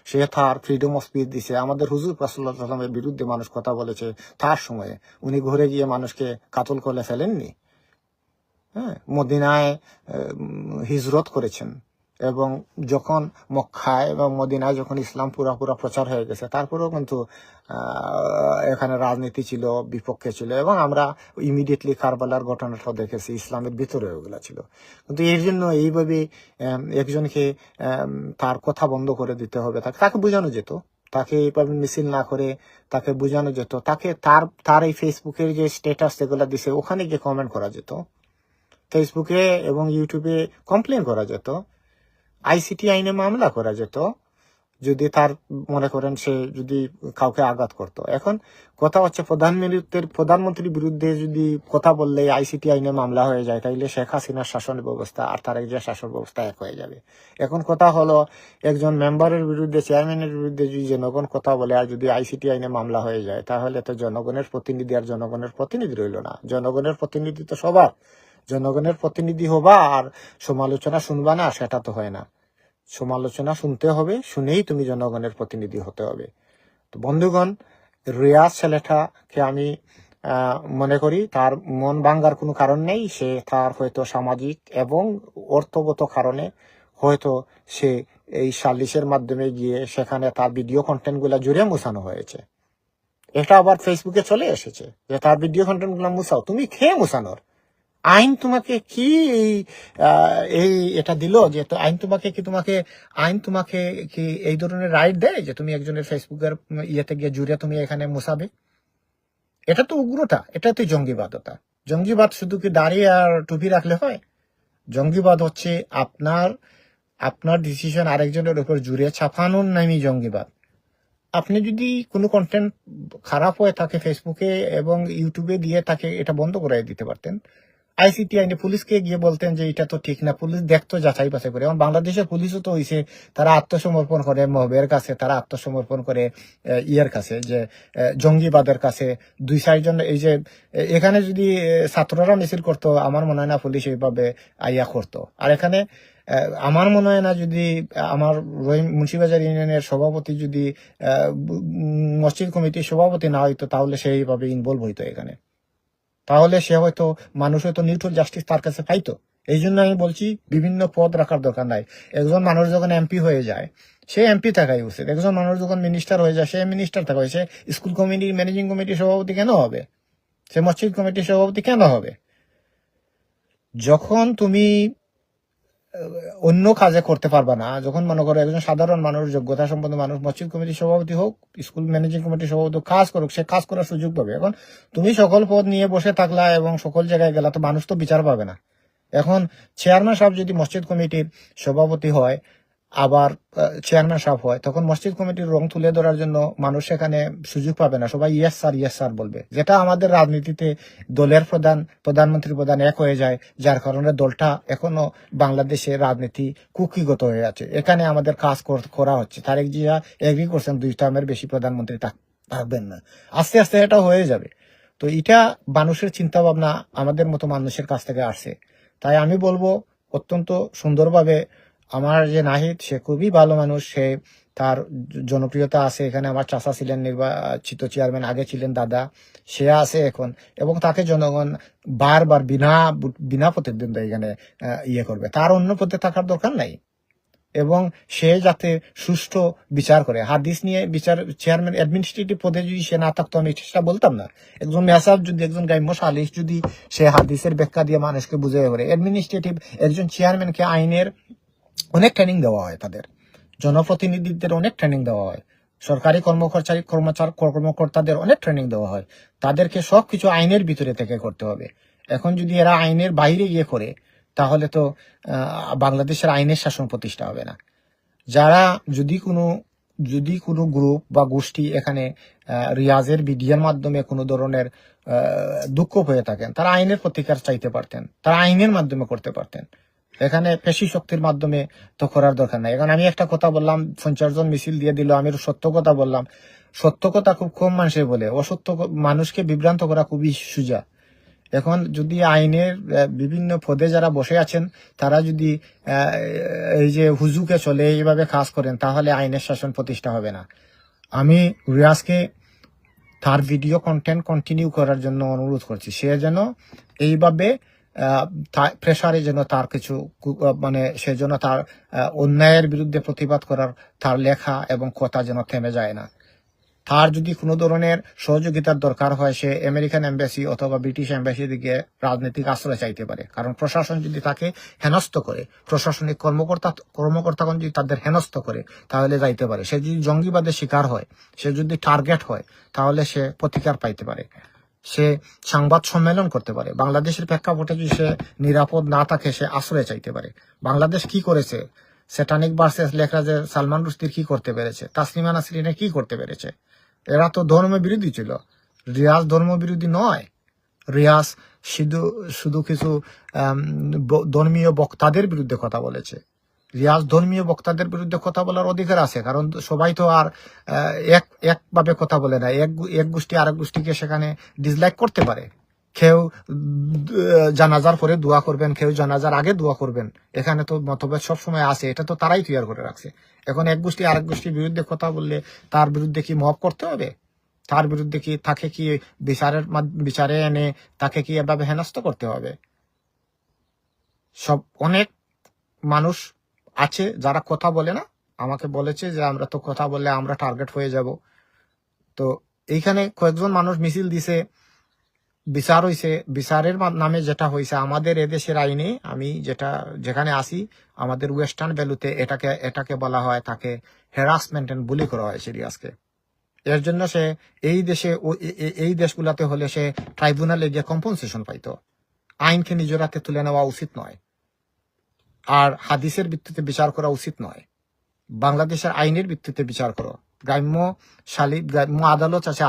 সে তার ফ্রিডম অফ স্পিচ দিছে। আমাদের হুজুর রাসূলুল্লাহ সাল্লাল্লাহু আলাইহি ওয়াসাল্লামের বিরুদ্ধে মানুষ কথা বলেছে, তার সময়ে উনি ঘুরে গিয়ে মানুষকে কাতল করে ফেলেননি। মদিনায় হিজরত করেছেন, এবং যখন মক্কায় এবং মদিনায় যখন ইসলাম পুরা প্রচার হয়ে গেছে, তারপরেও কিন্তু এখানে রাজনীতি ছিল, বিপক্ষে ছিল, এবং আমরা ইমিডিয়েটলি কারবালার ঘটনাটা দেখেছি, ইসলামের ভিতরে ওগুলা ছিল। কিন্তু এর জন্য এইভাবে একজনকে তার কথা বন্ধ করে দিতে হবে? তাকে বোঝানো যেত, তাকে এইভাবে মিছিল না করে তাকে বোঝানো যেত, তাকে তার এই ফেসবুকের যে স্ট্যাটাস যেগুলো দিছে ওখানে গিয়ে কমেন্ট করা যেত। ফেসবুকে এবং ইউটিউবে কমপ্লেন করা যেত, আইসিটি আইনে মামলা করা যেত যদি তার মনে করেন সে যদি কাউকে আঘাত করতো। এখন কথা হচ্ছে প্রধানমন্ত্রীর বিরুদ্ধে যদি কথা বললে আইসিটি আইনে মামলা হয়ে যায়, তাইলে শেখ হাসিনার শাসন ব্যবস্থা আর তার যে শাসন ব্যবস্থা এক হয়ে যাবে। এখন কথা হলো একজন মেম্বারের বিরুদ্ধে, চেয়ারম্যানের বিরুদ্ধে যদি জনগণ কথা বলে আর যদি আইসিটি আইনে মামলা হয়ে যায়, তাহলে তো জনগণের প্রতিনিধি আর জনগণের প্রতিনিধি রইল না। জনগণের প্রতিনিধি তো সবার, জনগণের প্রতিনিধি হবা আর সমালোচনা শুনবা না, সেটা তো হয় না। সমালোচনা শুনতে হবে, শুনেই তুমি জনগণের প্রতিনিধি হতে হবে। তো বন্ধুগণ, রিয়াজ ছেলেটাকে আমি মনে করি তার মন ভাঙ্গার কোনো কারণ নেই। সে তার হয়তো সামাজিক এবং অর্থগত কারণে হয়তো সে এই সালিশের মাধ্যমে গিয়ে সেখানে তার ভিডিও কন্টেন্ট গুলা জুড়ে মুছানো হয়েছে। এটা আবার ফেসবুকে চলে এসেছে যে তার ভিডিও কন্টেন্ট গুলা মুছাও। তুমি খেয়ে মুছানোর আইন তোমাকে কি এই এটা দিল যে আইন তোমাকে কি এই ধরনের রাইট দেয় যে তুমি একজনের ফেসবুকের ইয়েতে গিয়ে জুড়ে তুমি এখানে মুছাবে? এটা তো উগ্রতা, এটা তো জঙ্গিবাদতা। জঙ্গিবাদ শুধু কি দাঁড়িয়ে আর টুপি রাখলে হয়? জঙ্গিবাদ হচ্ছে আপনার ডিসিশন আরেকজনের উপর জুড়ে ছাপানোর নামই জঙ্গিবাদ। আপনি যদি কোনো কন্টেন্ট খারাপ হয়ে থাকে ফেসবুকে এবং ইউটিউবে দিয়ে তাকে এটা বন্ধ করে দিতে পারতেন। আইসিটি আইনে পুলিশকে গিয়ে বলতেন যে এটা তো ঠিক না, পুলিশ দেখতো যাচাই বাছাই করে। এবং বাংলাদেশের পুলিশও তো হয়েছে, তারা আত্মসমর্পণ করে মহবের কাছে, তারা আত্মসমর্পণ করে ইয়ের কাছে, যে জঙ্গিবাদের কাছে। 2-4 জন এই যে এখানে যদি ছাত্ররা মিছিল করতো, আমার মনে হয় না পুলিশ এইভাবে আইয়া করতো। আর এখানে আমার মনে হয় না যদি আমার মুন্সিবাজার ইউনিয়নের সভাপতি যদি মসজিদ কমিটির সভাপতি না হইতো, তাহলে সেইভাবে ইনভলভ হইতো এখানে। তাহলে সে হয়তো মানুষ হয়তো নিউট্রাল জাস্টিস তার কাছে পাইতো। এই জন্য আমি বলছি বিভিন্ন পদ রাখার দরকার নাই। একজন মানুষ যখন এমপি হয়ে যায় সে এমপি থাকাই উচিত। একজন মানুষ যখন মিনিস্টার হয়ে যায় সে মিনিস্টার থাকা উচিত। সে স্কুল কমিটির ম্যানেজিং কমিটির সভাপতি কেন হবে? সে মসজিদ কমিটির সভাপতি কেন হবে? যখন তুমি অন্য কাজে করতে পারবা না, যখন মনে করো একজন সাধারণ মানুষ, যোগ্যতা সম্পন্ন মানুষ মসজিদ কমিটির সভাপতি হোক, স্কুল ম্যানেজিং কমিটির সভাপতি কাজ করুক, সে কাজ করার সুযোগ পাবে। এখন তুমি সকল পদ নিয়ে বসে থাকলা এবং সকল জায়গায় গেলা, তো মানুষ তো বিচার পাবে না। এখন চেয়ারম্যান সাহেব যদি মসজিদ কমিটির সভাপতি হয়, আবার চেয়ারম্যান সাহেব হয়, তখন মসজিদ কমিটির রং তুলে ধরার জন্য মানুষ সেখানে সুযোগ পাবে না। সবাই ইয়েস স্যার বলবে, যেটা আমাদের রাজনীতিতে দলের প্রধানমন্ত্রী প্রধান এক হয়ে যায়, যার কারণে দলটা এখনো বাংলাদেশের রাজনীতি কুক্ষিগত হয়ে আছে। এখানে আমাদের কাজ করা হচ্ছে। তারেক জিয়া এগ্রি করছেন 2 টার্মের বেশি প্রধানমন্ত্রী থাকবেন না। আস্তে আস্তে এটা হয়ে যাবে। তো এটা মানুষের চিন্তা ভাবনা আমাদের মতো মানুষের কাছ থেকে আসছে। তাই আমি বলবো অত্যন্ত সুন্দরভাবে, আমার যে নাহিদ সে খুবই ভালো মানুষ, সে তার জনপ্রিয়তা আছে এখানে। আমার চাচা ছিলেন নির্বাচিত চেয়ারম্যান, আগে ছিলেন দাদা, সে আছে এখন, এবং তাকে জনগণ বারবার বিনা প্রতিদ্বন্দ্বিতা এখানে ইয়ে করবে। তার অন্য পথে থাকার দরকার নাই। এবং সে যাতে সুষ্ঠু বিচার করে। হাদিস নিয়ে বিচার চেয়ারম্যান অ্যাডমিনিস্ট্রেটিভ পদে যদি সে না থাকতো, আমি সেটা বলতাম না। একজন মেসাব যদি, একজন গাইম্য সালিশ যদি সে হাদিসের ব্যাখ্যা দিয়ে মানুষকে বুঝিয়ে করে, অ্যাডমিনিস্ট্রেটিভ একজন চেয়ারম্যানকে আইনের অনেক ট্রেনিং দেওয়া হয়, তাদের জনপ্রতিনিধিদের অনেক ট্রেনিং দেওয়া হয়, সরকারি কর্মকর্তাদের অনেক ট্রেনিং দেওয়া হয়। তাদেরকে সবকিছু আইনের ভিতরে থেকে করতে হবে। এখন যদি এরা আইনের বাইরে গিয়ে করে, তাহলে তো বাংলাদেশের আইনের শাসন প্রতিষ্ঠা হবে না। যারা যদি কোনো গ্রুপ বা গোষ্ঠী এখানে রিয়াজের ভিডিওর মাধ্যমে কোনো ধরনের দুঃখ হয়ে থাকেন, তারা আইনের প্রতিকার চাইতে পারতেন, তারা আইনের মাধ্যমে করতে পারতেন। এখানে পেশি শক্তির মাধ্যমে তো করার দরকার নাই। এখন আমি একটা কথা বললাম, 50 জন মিছিল দিয়ে দিল, আমি সত্য কথা বললাম। সত্য কথা খুব কম মানুষে বলে, অসত্য মানুষকে বিভ্রান্ত করা খুবই সোজা। এখন যদি আইনের বিভিন্ন পদে যারা বসে আছেন, তারা যদি এই যে হুজুকে চলে এইভাবে কাজ করেন, তাহলে আইনের শাসন প্রতিষ্ঠা হবে না। আমি রিয়াজকে তার ভিডিও কন্টেন্ট কন্টিনিউ করার জন্য অনুরোধ করছি। সে যেন এইভাবে প্রেসারে যেন তার কিছু সে যেন তার অন্যায়ের বিরুদ্ধে প্রতিবাদ করার তার লেখা এবং কথা যেন থেমে যায় না। তার যদি কোনো ধরনের সহযোগিতার দরকার হয়, সে আমেরিকান এম্বাসি অথবা ব্রিটিশ এম্বাসি দিকে রাজনৈতিক আশ্রয় চাইতে পারে। কারণ প্রশাসন যদি তাকে হেনস্থ করে, প্রশাসনিক কর্মকর্তাগণ যদি তাদের হেনস্থ করে, তাহলে যাইতে পারে। সে যদি জঙ্গিবাদের শিকার হয়, সে যদি টার্গেট হয়, তাহলে সে প্রতিকার পাইতে পারে। সে সংবাদ সম্মেলন করতে পারে, বাংলাদেশের প্রেক্ষাপটে যদি সে নিরাপদ না থাকে সে আশ্রয় চাইতে পারে। বাংলাদেশ কি করেছে, স্যাটানিক ভার্সেস লেখরাজের সালমান রুশদির কি করতে পেরেছে, তাসলিমা নাসরিনের কি করতে পেরেছে? এরা তো ধর্ম বিরোধী ছিল। রিয়াজ ধর্ম বিরোধী নয়। রিয়াজ শুধু শুধু কিছু ধর্মীয় বক্তাদের বিরুদ্ধে কথা বলেছে। রিয়াজ ধর্মীয় বক্তাদের বিরুদ্ধে কথা বলার অধিকার আছে, কারণ সবাই তো আর একভাবে কথা বলে না। এক গোষ্ঠী আরেক গোষ্ঠীকে সেখানে ডিসলাইক করতে পারে। কেউ জানাজার পরে দোয়া করবেন, কেউ জানাজার আগে দোয়া করবেন, এখানে তো মতভেদ সবসময় আছে, এটা তো তারাই তৈরি করে রাখছে। এখন এক গোষ্ঠী আরেক গোষ্ঠীর বিরুদ্ধে কথা বললে তার বিরুদ্ধে কি মব করতে হবে? তার বিরুদ্ধে কি তাকে কি বিচারে এনে তাকে কি এভাবে হেনস্থ করতে হবে? সব অনেক মানুষ আছে যারা কথা বলে না, আমাকে বলেছে যে আমরা তো কথা বললে আমরা টার্গেট হয়ে যাব। তো এইখানে কয়েকজন মানুষ মিছিল দিছে, বিচার হইছে, বিচারের নামে যেটা হয়েছে আমাদের এদেশের আইনে, আমি যেখানে আসি আমাদের ওয়েস্টার্ন ভ্যালুতে এটাকে বলা হয়, তাকে হ্যারাসমেন্ট এন্ড বুলি করা হয় সিরিয়াসকে। এর জন্য সে এই দেশগুলাতে হলে সে ট্রাইব্যুনালে গিয়ে কম্পনসেশন পাইতো। আইনকে নিজের হাতে তুলে নেওয়া উচিত নয়, আর হাদিসের ভিত্তিতে বিচার করা উচিত নয়। বাংলাদেশের আইনের ভিত্তিতে বিচার করো। গ্রাম্য আদালত আছে,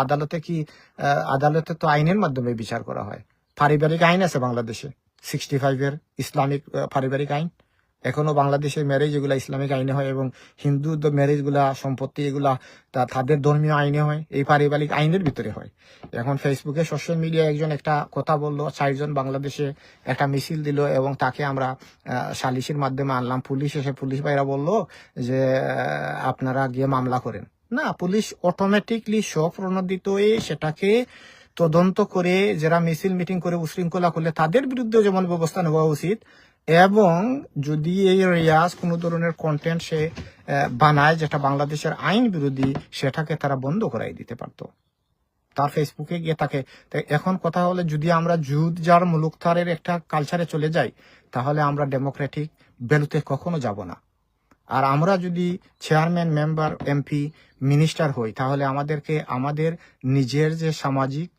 আদালতে তো আইনের মাধ্যমে বিচার করা হয়। পারিবারিক আইন আছে বাংলাদেশে 65-এর ইসলামিক পারিবারিক আইন। এখনো বাংলাদেশের ম্যারেজ এগুলা ইসলামিক আইনে হয়, এবং হিন্দু ম্যারেজ গুলা সম্পত্তি এগুলা তাদের ধর্মীয় আইনে হয়, এই পারিবারিক আইনের ভিতরে হয়। এখন ফেসবুকে সোশ্যাল মিডিয়ায় একজন একটা কথা বললো, 4 জন বাংলাদেশে একটা মিছিল দিল এবং তাকে আমরা সালিসির মাধ্যমে আনলাম। পুলিশ ভাইরা বললো যে আপনারা গিয়ে মামলা করেন। না, পুলিশ অটোমেটিকলি স্বপ্রণোদিত হয়ে সেটাকে তদন্ত করে, যারা মিছিল মিটিং করে উশৃঙ্খলা করলে তাদের বিরুদ্ধে যেমন ব্যবস্থা নেওয়া উচিত, এবং যদি এই রিয়াজ কোনো ধরনের কন্টেন্ট সে বানায় যেটা বাংলাদেশের আইন বিরোধী, সেটাকে তারা বন্ধ করাই দিতে পারতো তার ফেসবুকে গিয়ে তাকে। এখন কথা হলে যদি আমরা যুদ্ধ যার মুলুকতারের একটা কালচারে চলে যাই, তাহলে আমরা ডেমোক্রেটিক ভ্যালুতে কখনো যাব না। আর আমরা যদি চেয়ারম্যান, মেম্বার, এমপি, মিনিস্টার হই, তাহলে আমাদেরকে আমাদের নিজের যে সামাজিক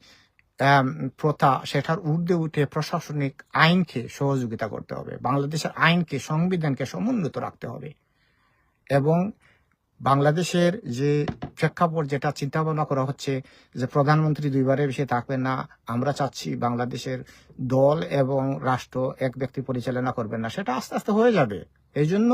প্রথা সেটার ঊর্ধ্বে উঠে প্রশাসনিক আইনকে সহযোগিতা করতে হবে, বাংলাদেশের আইনকে, সংবিধানকে সমুন্নত রাখতে হবে। এবং বাংলাদেশের যে প্রেক্ষাপট, যেটা চিন্তা ভাবনা করা হচ্ছে যে প্রধানমন্ত্রী 2বারের বেশি থাকবেন না, আমরা চাচ্ছি বাংলাদেশের দল এবং রাষ্ট্র এক ব্যক্তি পরিচালনা করবেন না, সেটা আস্তে আস্তে হয়ে যাবে। এই জন্য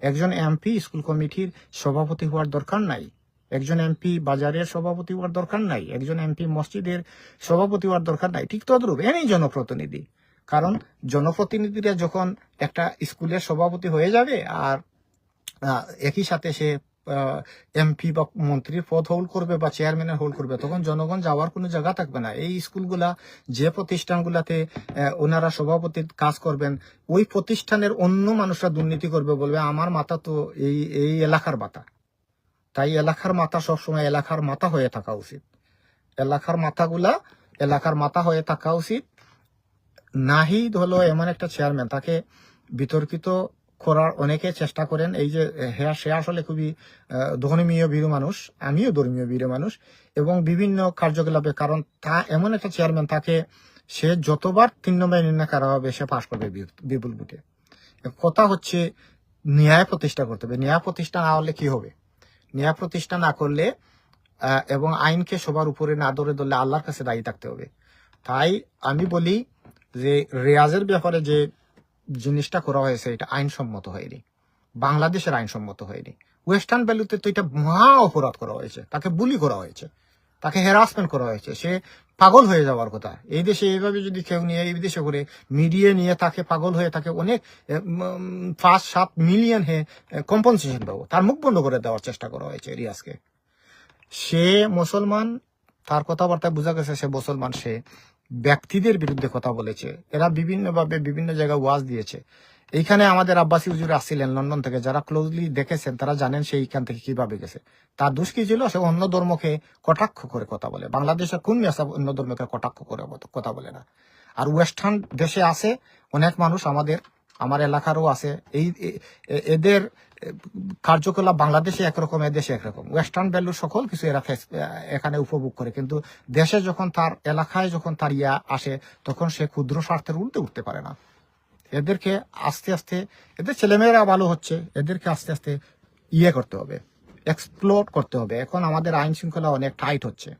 একজন এমপি স্কুল কমিটির সভাপতি হওয়ার দরকার নাই, একজন এমপি বাজারের সভাপতি হওয়ার দরকার নাই, একজন এমপি মসজিদের সভাপতি হওয়ার দরকার নাই। ঠিক তদ্রূপ এনেই জনপ্রতিনিধি, কারণ জনপ্রতিনিধিরা যখন একটা স্কুলের সভাপতি হয়ে যাবে আর একই সাথে সে এমপি বা মন্ত্রীর পদ হোল্ড করবে বা চেয়ারম্যানের হোল্ড করবে, তখন জনগণ যাওয়ার কোনো জায়গা থাকবে না। এই স্কুলগুলা, যে প্রতিষ্ঠানগুলাতে ওনারা সভাপতির কাজ করবেন, ওই প্রতিষ্ঠানের অন্য মানুষরা দুর্নীতি করবে, বলবে আমার মাথা তো এই এলাকার মাথা। তাই এলাকার মাথা সবসময় এলাকার মাথা হয়ে থাকা উচিত। এলাকার মাথা হয়ে থাকা উচিত। নাহিদ হলো এমন একটা চেয়ারম্যান, তাকে বিতর্কিত করার অনেকে চেষ্টা করেন। এই যে সে আসলে খুবই ধর্মীয় ভীরু মানুষ, আমিও ধর্মীয় ভীরু মানুষ, এবং বিভিন্ন কার্যকলাপে, কারণ তা এমন একটা চেয়ারম্যান, তাকে সে যতবার 3 নম্বরে নির্ণয় করা হবে সে পাশ করবে বিপুল ভোটে। কথা হচ্ছে ন্যায় প্রতিষ্ঠা করতে হবে। ন্যায় প্রতিষ্ঠা না হলে কি হবে? ন্যায় প্রতিষ্ঠা না করলে এবং আইনকে সবার উপরে না ধরলে আল্লাহর কাছে দায়ী থাকতে হবে। তাই আমি বলি যে রিয়াজের ব্যাপারে যে জিনিসটা করা হয়েছে এটা আইনসম্মত হয়নি, বাংলাদেশের আইনসম্মত হয়নি। ওয়েস্টার্ন ভ্যালুতে তো এটা মহা অপরাধ করা হয়েছে, তাকে বুলি করা হয়েছে, তাকে হ্যারাসমেন্ট করা হয়েছে। সে পাগল হয়ে যাওয়ার কথা। এই দেশে এইভাবে যদি কেউ নিয়ে এই দেশে করে মিডিয়া নিয়ে তাকে পাগল হয়ে তাকে অনেক 5-7 মিলিয়ন কম্পনসেশন পাবো, তার মুখ বন্ধ করে দেওয়ার চেষ্টা করা হয়েছে রিয়াজকে। সে মুসলমান, তার কথাবার্তায় বোঝা গেছে সে মুসলমান। সে ব্যক্তিদের বিরুদ্ধে কথা বলেছে, এরা বিভিন্নভাবে বিভিন্ন জায়গায় ওয়াজ দিয়েছে। এইখানে আমাদের আব্বাসী হুজুর আসছিলেন লন্ডন থেকে, যারা ক্লোজলি দেখেছেন তারা জানেন সে এইখান থেকে কিভাবে গেছে। তার দোষ কি ছিল? সে অন্য ধর্মকে কটাক্ষ করে কথা বলে। বাংলাদেশে কোন মেসা অন্য ধর্মকে কটাক্ষ করে কথা বলে না? আর ওয়েস্টার্ন দেশে আছে অনেক মানুষ আমাদের আমার এলাকারও আছে। এদের কার্যকলাপ বাংলাদেশে একরকম, এদেশে একরকম। ওয়েস্টার্ন ভ্যালু সকল কিছু এরা এখানে উপভোগ করে, কিন্তু দেশে যখন তার এলাকায় যখন তার আসে, তখন সে ক্ষুদ্র স্বার্থের উল্টে উঠতে পারে না। এদেরকে আস্তে আস্তে, এদের ছেলেমেয়েরা ভালো হচ্ছে, এদেরকে আস্তে আস্তে করতে হবে, এক্সপ্লোর করতে হবে। এখন আমাদের আইন শৃঙ্খলা অনেক টাইট হচ্ছে।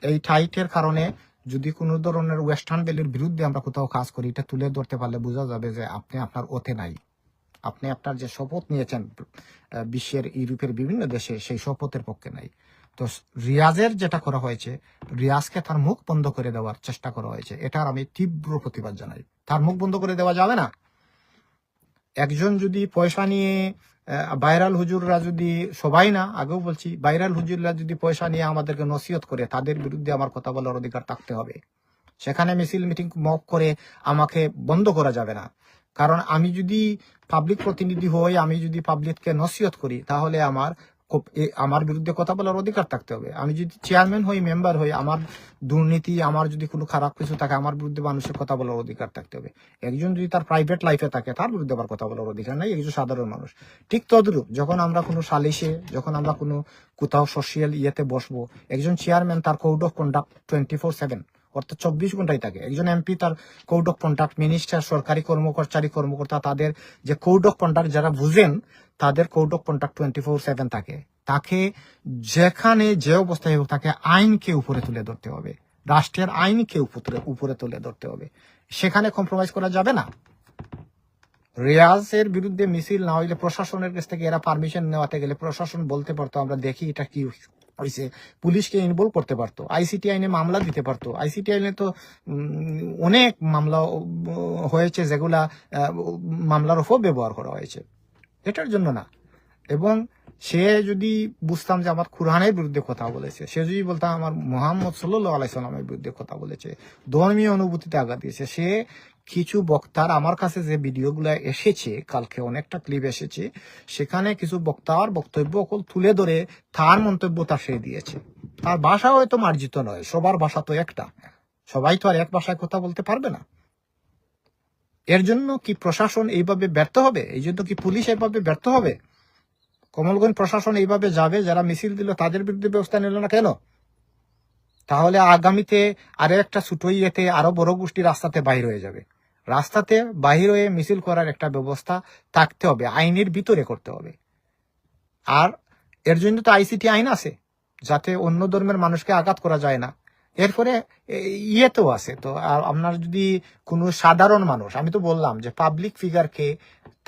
এই টাইটের কারণে যদি কোনো ধরনের ওয়েস্টার্ন ভ্যালুর বিরুদ্ধে আমরা কোথাও কাজ করি, এটা তুলে ধরতে পারলে বোঝা যাবে যে আপনি আপনার ওতে নাই। আপনি আপনার যে শপথ নিয়েছেন বিশ্বের, ইউরোপের বিভিন্ন দেশে, সেই শপথের পক্ষে নাই। তো রিয়াজের যেটা করা হয়েছে, রিয়াজকে তার মুখ বন্ধ করে দেওয়ার চেষ্টা করা হয়েছে, এটার আমি তীব্র প্রতিবাদ জানাই। তার মুখ বন্ধ করে দেওয়া যাবে না। একজন যদি পয়সা নিয়ে, ভাইরাল হুজুররা যদি, সবাই না, আগেও বলছি, ভাইরাল হুজুররা যদি পয়সা নিয়ে আমাদেরকে নসিহত করে, তাদের বিরুদ্ধে আমার কথা বলার অধিকার থাকতে হবে। সেখানে মিছিল মিটিং মক করে আমাকে বন্ধ করা যাবে না। কারণ আমি যদি পাবলিক প্রতিনিধি হই, আমি যদি পাবলিককে নসিহত করি, তাহলে আমার বিরুদ্ধে কথা বলার অধিকার থাকতে হবে। আমি যদি চেয়ারম্যান হই, মেম্বার হই, আমার দুর্নীতি, আমার যদি কোনো খারাপ কিছু থাকে, আমার বিরুদ্ধে মানুষের কথা বলার অধিকার থাকতে হবে। একজন যদি তার প্রাইভেট লাইফে থাকে, তার বিরুদ্ধে আবার কথা বলার অধিকার নাই, একজন সাধারণ মানুষ। ঠিক তদ্রূপ যখন আমরা কোনো সালিশে, যখন আমরা কোনো কোথাও সোশিয়াল বসবো, একজন চেয়ারম্যান তার কোড অফ কন্ডাক্ট 24/7, অর্থাৎ 24 ঘন্টাই থাকে। একজন এমপি তার কোড অফ কন্ডাক্ট, মিনিস্টার, সরকারি কর্মকর্তা, তাদের যে কোড অফ কন্ডাক্ট যারা বুঝেন, তাদের কোড অফ কন্ডাক্ট 24/7 থাকে। তাকে যেখানে যে অবস্থায় হোক, তাকে আইনকে উপরে তুলে ধরতে হবে, রাষ্ট্রের আইনকে উপরে তুলে ধরতে হবে। সেখানে কম্প্রোমাইজ করা যাবে না। রিয়াজের বিরুদ্ধে মিছিল না হইলে প্রশাসনের কাছ থেকে এরা পারমিশন নেওয়াতে গেলে প্রশাসন বলতে পারতো, আমরা দেখি এটা কি হয়েছে, পুলিশকে ইনভলভ করতে পারতো, আইসিটি আইনে মামলা দিতে পারতো। আইসিটি আইনে তো অনেক মামলা হয়েছে, যেগুলা মামলার অপব্যবহার করা হয়েছে, এটার জন্য না। এবং সে যদি বুঝতাম যে আমার কুরআনের বিরুদ্ধে কথা বলেছে, সে যদি বলতাম আমার মুহাম্মদ সাল্লাল্লাহু আলাইহি সাল্লামের বিরুদ্ধে কথা বলেছে, ধর্মীয় অনুভূতিতে আঘাত দিয়েছে, সে কিছু বক্তার, আমার কাছে যে ভিডিওগুলো এসেছে, কালকে অনেকটা ক্লিপ এসেছে, সেখানে কিছু বক্তার বক্তব্য তুলে ধরে তার মন্তব্য সে দিয়েছে। তার ভাষা হয়তো মার্জিত নয়, সবার ভাষা তো একটা, সবাই তো আর এক ভাষায় কথা বলতে পারবে না। এর জন্য কি প্রশাসন এইভাবে ব্যর্থ হবে? এই জন্য কি পুলিশ এইভাবে ব্যর্থ হবে? কমলগঞ্জ প্রশাসন এইভাবে যাবে, যারা মিছিল দিল তাদের বিরুদ্ধে ব্যবস্থা নিল না কেন? তাহলে আগামীতে আরো একটা ছোট আরো বড় গোষ্ঠী রাস্তাতে বাহির হয়ে যাবে। রাস্তাতে বাহির হয়ে মিছিল করার একটা ব্যবস্থা থাকতে হবে, আইনের ভিতরে করতে হবে। আর এর জন্য তো আইসিটি আইন আছে, যাতে অন্য ধর্মের মানুষকে আঘাত করা যায় না। এরপরে তো আছে তো, আপনার যদি কোনো সাধারণ মানুষ, আমি তো বললাম যে পাবলিক ফিগারকে,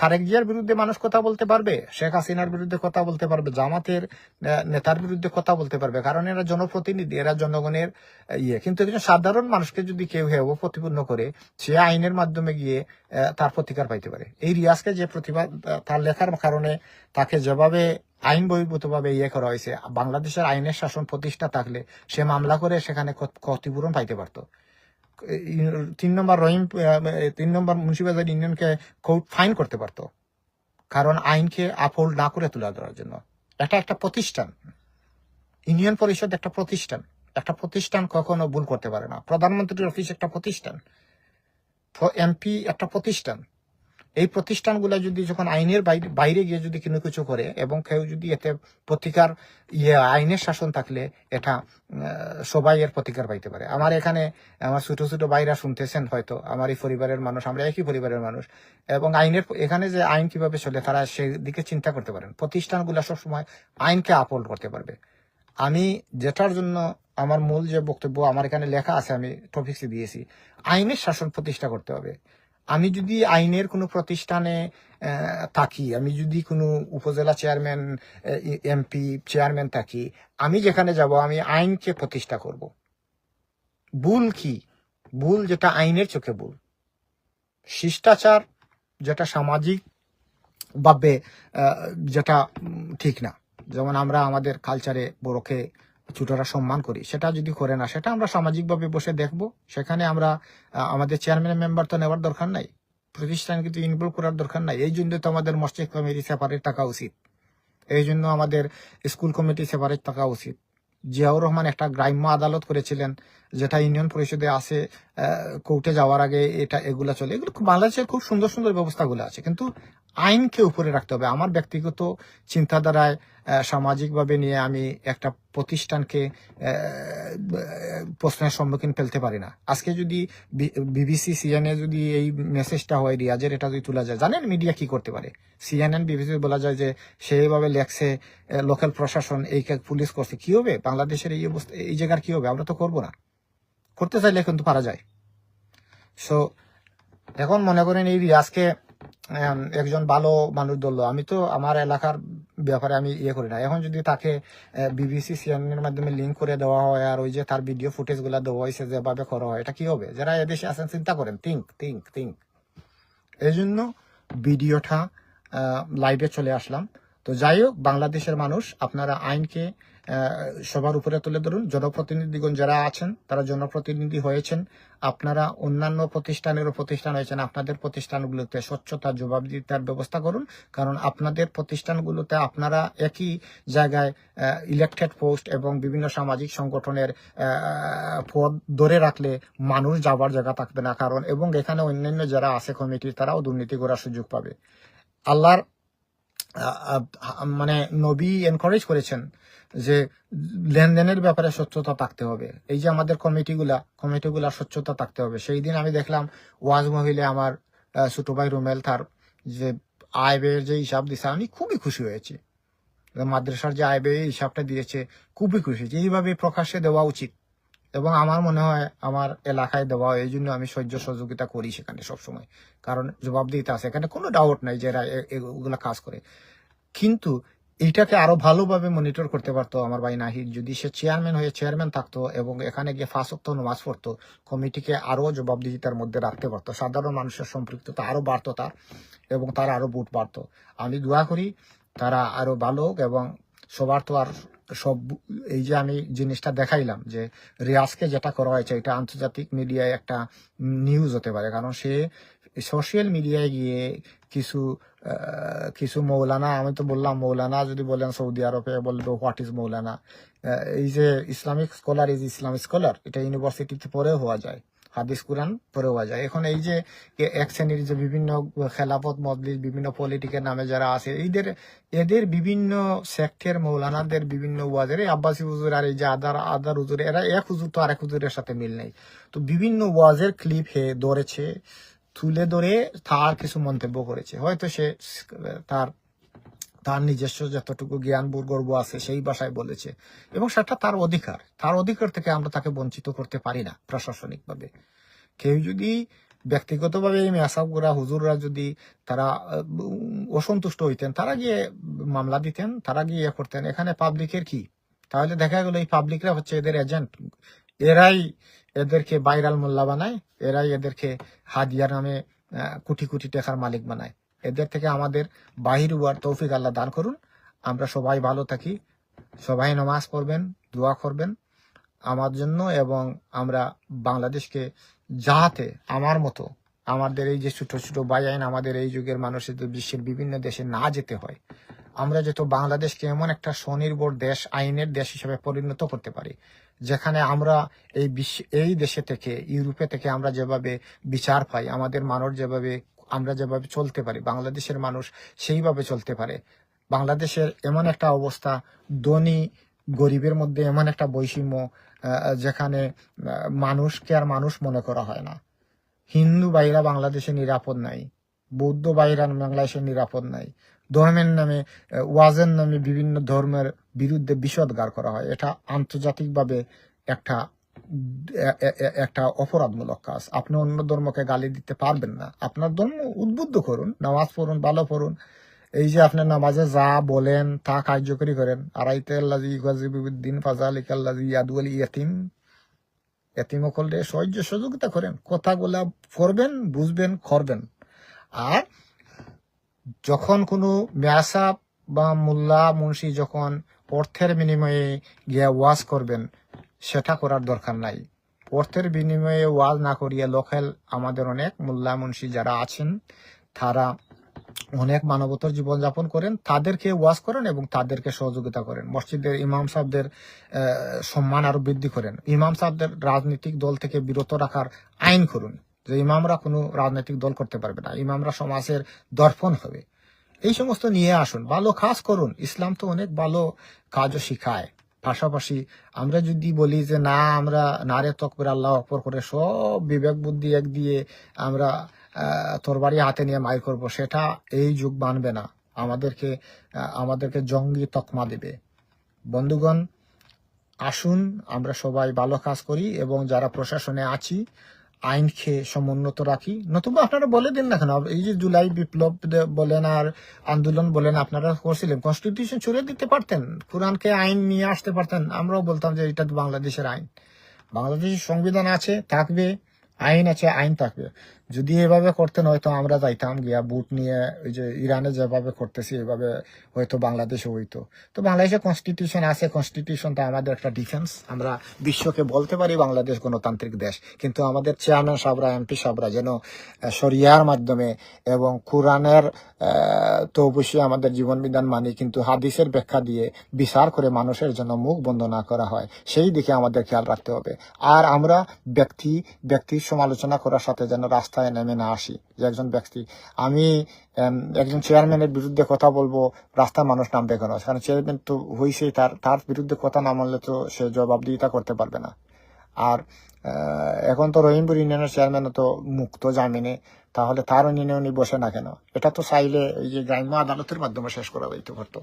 তারেক জিয়ার বিরুদ্ধে মানুষ কথা বলতে পারবে, শেখ হাসিনার বিরুদ্ধে কথা বলতে পারবে, জামাতের নেতার বিরুদ্ধে কথা বলতে পারবে, কারণ এরা জনপ্রতিনিধি, এরা জনগণের কিন্তু একজন সাধারণ মানুষকে যদি কেউ প্রতিপন্ন করে, সে আইনের মাধ্যমে গিয়ে তার প্রতিকার পাইতে পারে। এই রিয়াজকে যে প্রতিবাদ, তার লেখার কারণে তাকে যেভাবে আইন বহির্ভূত ভাবে করা হয়েছে, বাংলাদেশের আইনের শাসন প্রতিষ্ঠা থাকলে সে মামলা করে সেখানে ক্ষতিপূরণ পাইতে পারতো। 3 নম্বর মুন্সিবাজার ইউনিয়নকে কোর্ট ফাইন করতে পারতো, কারণ আইনকে আপহোল্ড না করে তুলে ধরার জন্য। এটা একটা প্রতিষ্ঠান, ইউনিয়ন পরিষদ একটা প্রতিষ্ঠান, একটা প্রতিষ্ঠান কখনো ভুল করতে পারে না। প্রধানমন্ত্রীর অফিস একটা প্রতিষ্ঠান, এমপি একটা প্রতিষ্ঠান। এই প্রতিষ্ঠানগুলো যদি যখন আইনের বাইরে গিয়ে যদি কোনো কিছু করে, এবং কেউ যদি এতে প্রতিকার, আইনের শাসন থাকলে এটা সবাই এর প্রতিকার পাইতে পারে। আমার এখানে আমার ছোট ছোট ভাইরা শুনতেছেন, হয়তো আমার এই পরিবারের মানুষ, আমরা একই পরিবারের মানুষ, এবং আইনের এখানে যে আইন কিভাবে চলে তারা সেদিকে চিন্তা করতে পারেন। প্রতিষ্ঠানগুলো সবসময় আইনকে আপহোল্ড করতে পারবে। আমি যেটার জন্য আমার মূল যে বক্তব্য আমার এখানে লেখা আছে, আমি টপিক্সে দিয়েছি, আইনের শাসন প্রতিষ্ঠা করতে হবে। আমি যদি আইনের কোনো প্রতিষ্ঠানে থাকি, আমি যদি কোনো উপজেলা চেয়ারম্যান, এমপি চেয়ারম্যান থাকি, আমি যেখানে যাব, আমি আইনকে প্রতিষ্ঠা করব। ভুল কি? ভুল যেটা আইনের চোখে ভুল, শিষ্টাচার যেটা সামাজিক ভাবে যেটা ঠিক না, যেমন আমরা আমাদের কালচারে বড়কে ছোটরা সম্মান করি, সেটা যদি করে না, সেটা আমরা সামাজিকভাবে বসে দেখব। সেখানে আমরা আমাদের চেয়ারম্যান মেম্বার তো নেওয়ার দরকার নাই, প্রতিষ্ঠান কিন্তু ইনভলভ করার দরকার নাই। এই জন্য তো আমাদের মসজিদ কমিটি সেপারেট থাকা উচিত, এই জন্য আমাদের স্কুল কমিটি সেপারেট থাকা উচিত, জিয়াউর রহমান একটা গ্রাম্য আদালত করেছিলেন, যেটা ইউনিয়ন পরিষদে আছে, কোর্টে যাওয়ার আগে এগুলা চলে। এগুলো বাংলাদেশের খুব সুন্দর সুন্দর ব্যবস্থাগুলো আছে, কিন্তু আইনকে উপরে রাখতে হবে। আমার ব্যক্তিগত চিন্তাধারায় সামাজিকভাবে নিয়ে আমি একটা প্রতিষ্ঠানকে প্রশ্নের সম্মুখীন ফেলতে পারি না। আজকে যদি বিবিসি সিএনএ যদি এই মেসেজটা হয় রিয়াজের, এটা যদি তোলা যায়, জানেন মিডিয়া কি করতে পারে? সিএনএন বিবিসি বলা যায় যে সেইভাবে লেখছে লোকাল প্রশাসন এই পুলিশ করছে, কি হবে বাংলাদেশের এই অবস্থা, এই জায়গার কি হবে? আমরা তো করবো না, করতে চাইলে কিন্তু পারা যায়। সো এখন মনে করেন এই রিয়াজকে একজন ভালো মানুষ ধরলো, আমি তো আমার এলাকার ব্যাপারে আমি করি না। এখন যদি তাকে বিবিসি সিএনএন এর মাধ্যমে লিঙ্ক করে দেওয়া হয়, আর ওই যে তার ভিডিও ফুটেজ গুলা দেওয়া হয়েছে যেভাবে করা হয়, এটা কি হবে? যারা এদেশে আছেন চিন্তা করেন, থিঙ্ক। এই জন্য ভিডিওটা লাইভে চলে আসলাম। তো যাই হোক, বাংলাদেশের মানুষ, আপনারা আইনকে সবার উপরে তুলে ধরুন। জনপ্রতিনিধিগণ যারা আছেন তারা জনপ্রতিনিধি হয়েছেন, আপনারা অন্যান্য প্রতিষ্ঠান হয়েছেন, আপনাদের প্রতিষ্ঠানগুলোতে স্বচ্ছতা জবাবদিহিতার ব্যবস্থা করুন। কারণ আপনাদের প্রতিষ্ঠানগুলোতে আপনারা একই জায়গায় ইলেকটেড পোস্ট এবং বিভিন্ন সামাজিক সংগঠনের পদ ধরে রাখলে মানুষ যাবার জায়গা থাকবে না। কারণ এবং এখানে অন্যান্য যারা আছে কমিটি, তারাও দুর্নীতি করার সুযোগ পাবে। আল্লাহর মানে নবী এনকারেজ করেছেন যে লেনদেনের ব্যাপারে স্বচ্ছতা থাকতে হবে। এই যে আমাদের কমিটিগুলা স্বচ্ছতা থাকতে হবে। সেই দিন আমি দেখলাম ওয়াজ মহিলে আমার ছোট ভাই রুমেল তার যে আয় ব্যয়ের যে হিসাব দিছে, আমি খুবই খুশি হয়েছি। মাদ্রাসার যে আয় ব্যয়ের হিসাবটা দিয়েছে, খুবই খুশি হয়েছি। এইভাবে প্রকাশ্যে দেওয়া উচিত এবং আমার মনে হয় আমার এলাকায় দেওয়া হয়। এই জন্য আমি সহযোগিতা করি সেখানে সবসময়, কারণ জবাবদিহিতা আছে এখানে, কোনো ডাউট নাই যে এরা এগুলা কাজ করে। কিন্তু এইটাকে আরো ভালোভাবে মনিটর করতে পারতো আমার ভাই নাহিদ, যদি সে চেয়ারম্যান থাকতো এবং এখানে গিয়ে 5 ওয়াক্ত নামাজ পড়তো, কমিটিকে আরো জবাবদিহিতার মধ্যে রাখতে পারতো, সাধারণ মানুষের সম্পৃক্ততা আরো বাড়তো তার, এবং তারা আরো ভোট বাড়তো। আমি দোয়া করি তারা আরো ভালো হোক। এবং সবার তো আর সব, এই যে আমি জিনিসটা দেখাইলাম যে রিয়াজকে যেটা করা হয়েছে, এটা আন্তর্জাতিক মিডিয়ায় একটা নিউজ হতে পারে। কারণ সে সোশ্যাল মিডিয়ায় গিয়ে কিছু মৌলানা, আমি তো বললাম মৌলানা যদি বলেন সৌদি আরবে বলবো হোয়াট ইজ মৌলানা। এই যে ইসলামিক স্কলার, এটা ইউনিভার্সিটিতে পড়েও হওয়া যায়, হাদিস কুরআন পড়ে হওয়া যায়। এখন এই যে এক শ্রেণীর যে বিভিন্ন খেলাফত মজলিস, বিভিন্ন পলিটিকের নামে যারা আছে, এদের বিভিন্ন সেক্টের মৌলানাদের বিভিন্ন ওয়াজের, আব্বাসী হুজুর আর এই যে আদার হুজুর, এরা এক হুজুর তো আরেক হুজুরের সাথে মিল নেই। তো বিভিন্ন ওয়াজের ক্লিপ ধরেছে, তুলে ধরে তার কিছু মন্তব্য করেছে। হয়তো সে তার নিজস্ব যতটুকু জ্ঞান গর্ব আছে সেই ভাষায় বলেছে, এবং সেটা তার অধিকার থেকে আমরা তাকে বঞ্চিত করতে পারি না প্রশাসনিকভাবে। কেউ যদি ব্যক্তিগতভাবে এই মেসাবগুরা হুজুররা যদি তারা অসন্তুষ্ট হইতেন, তারা গিয়ে মামলা দিতেন, তারা গিয়ে করতেন। এখানে পাবলিকের কি? তাহলে দেখা গেল এই পাবলিকরা হচ্ছে এদের এজেন্ট, এরাই এদেরকে ভাইরাল মোল্লা বানায়, এরাই এদেরকে হাদিয়া নামে কোটি কোটি টাকার মালিক বানায়। এদের থেকে আমাদের বাহির হওয়ার তৌফিক আল্লাহ দান করুন। আমরা সবাই ভালো থাকি, সবাই নামাজ পড়বেন, দোয়া করবেন আমার জন্য, এবং আমরা বাংলাদেশকে যাহাতে আমার মতো আমাদের এই যে ছোট ছোট ভাই আইন আমাদের এই যুগের মানুষের বিশ্বের বিভিন্ন দেশে না যেতে হয়, আমরা যেহেতু বাংলাদেশকে এমন একটা স্বনির্ভর দেশ, আইনের দেশ হিসেবে পরিণত করতে পারি, যেখানে আমরা এই দেশে থেকে, ইউরোপে থেকে আমরা যেভাবে বিচার পাই, আমাদের মানুষ আমরা যেভাবে চলতে পারি, বাংলাদেশের মানুষ সেইভাবে চলতে পারে। বাংলাদেশের এমন একটা অবস্থা, ধনী গরিবের মধ্যে এমন একটা বৈষম্য, যেখানে মানুষকে আর মানুষ মনে করা হয় না। হিন্দু ভাইরা বাংলাদেশে নিরাপদ নাই, বৌদ্ধ ভাইরা বাংলাদেশে নিরাপদ নাই। ধর্মের নামে, ওয়াজের নামে বিভিন্ন ধর্মের বিরুদ্ধে বিষোদ্গার করা হয়। এটা আন্তর্জাতিকভাবে একটা অপরাধমূলক কাজ। আপনি অন্য ধর্মকে গালি দিতে পারবেন না। আপনার ধর্ম উদ্বুদ্ধ করুন, নামাজ পড়ুন, ভালো পড়ুন। এই যে আপনার নামাজে যা বলেন তা কার্যকরী করেন। আড়াইতে আল্লাজি ইউজিবুদ্দিন ফাজালিক আল্লাজি ইয়াদুল ইয়াতিম, এতিমও করলে সহযোগিতা করেন, কথাগুলা করবেন, বুঝবেন, করবেন। আর যখন কোনো মেয়াসাব বা মোল্লা মুন্সি যখন অর্থের বিনিময়ে গিয়ে ওয়াজ করবেন, সেটা করার দরকার নাই। অর্থের বিনিময়ে ওয়াজ না করিয়ে লোকাল আমাদের অনেক মোল্লা মুন্সি যারা আছেন, তারা অনেক মানবতার জীবনযাপন করেন, তাদেরকে ওয়াজ করেন এবং তাদেরকে সহযোগিতা করেন। মসজিদের ইমাম সাহেবদের সম্মান আরো বৃদ্ধি করেন। ইমাম সাহেবদের রাজনৈতিক দল থেকে বিরত রাখার আইন করুন, যে ইমামরা কোনো রাজনৈতিক দল করতে পারবে না, ইমামরা সমাজের দর্পণ হবে। এই সমস্ত নিয়ে আসুন, ভালো কাজ করুন। ইসলাম তো অনেক ভালো কাজও শিখায়। পাশাপাশি আমরা যদি বলি যে না, আমরা নারে তকবির আল্লাহ আকবার করে সব বিবেক বুদ্ধি এক দিয়ে আমরা তরবারি হাতে নিয়ে মাইর করব, সেটা এই যুগ মানবে না। আমাদেরকে জঙ্গি তকমা দেবে। বন্ধুগণ, আসুন আমরা সবাই ভালো কাজ করি এবং যারা প্রশাসনে আছি আইনকে সমুন্নত রাখি। নতুবা আপনারা বলে দিন না কেন, এই যে জুলাই বিপ্লব বলেন আর আন্দোলন বলেন আপনারা করছিলেন, কনস্টিটিউশন ছুড়ে দিতে পারতেন, কোরআনকে আইন নিয়ে আসতে পারতেন। আমরাও বলতাম যে এটা তো বাংলাদেশের আইন, বাংলাদেশের সংবিধান আছে, থাকবে, আইন আছে, আইন থাকবে। যদি এভাবে করতেন হয়তো আমরা যাইতাম গিয়া বুট নিয়ে, ওই যে ইরানে যেভাবে করতেছি এভাবে হয়তো বাংলাদেশে হইতো। তো বাংলাদেশে কনস্টিটিউশন আছে, কনস্টিটিউশনটা আমাদের একটা ডিফেন্স। আমরা বিশ্বকে বলতে পারি বাংলাদেশ গণতান্ত্রিক দেশ, কিন্তু আমাদের চেয়ারম্যান সাহেবরা, এমপি সাহেবরা যেন শরিয়ার মাধ্যমে এবং কোরআনের তো অবশ্যই আমাদের জীবন বিধান মানি, কিন্তু হাদিসের ব্যাখ্যা দিয়ে বিচার করে মানুষের জন্য মুখ বন্ধ না করা হয়, সেই দিকে আমাদের খেয়াল রাখতে হবে। আর আমরা ব্যক্তির সমালোচনা করার সাথে যেন রাস্তায় নেমে না আসি। যে একজন ব্যক্তি, আমি একজন চেয়ারম্যানের বিরুদ্ধে কথা বলবো, রাস্তায় মানুষ নামবে কেন? কারণ চেয়ারম্যান তো হয়েছেই, তার বিরুদ্ধে কথা না মানলে তো সে জবাবদিহিতা করতে পারবে না। আর এখন তো রহিমপুর ইউনিয়নের চেয়ারম্যানও তো মুক্ত জামিনে, তাহলে তার ইউনিয়নে উনি বসে না কেন? এটা তো চাইলে এই যে গ্রাম্য আদালতের মাধ্যমে শেষ করা যাইতে পারতো,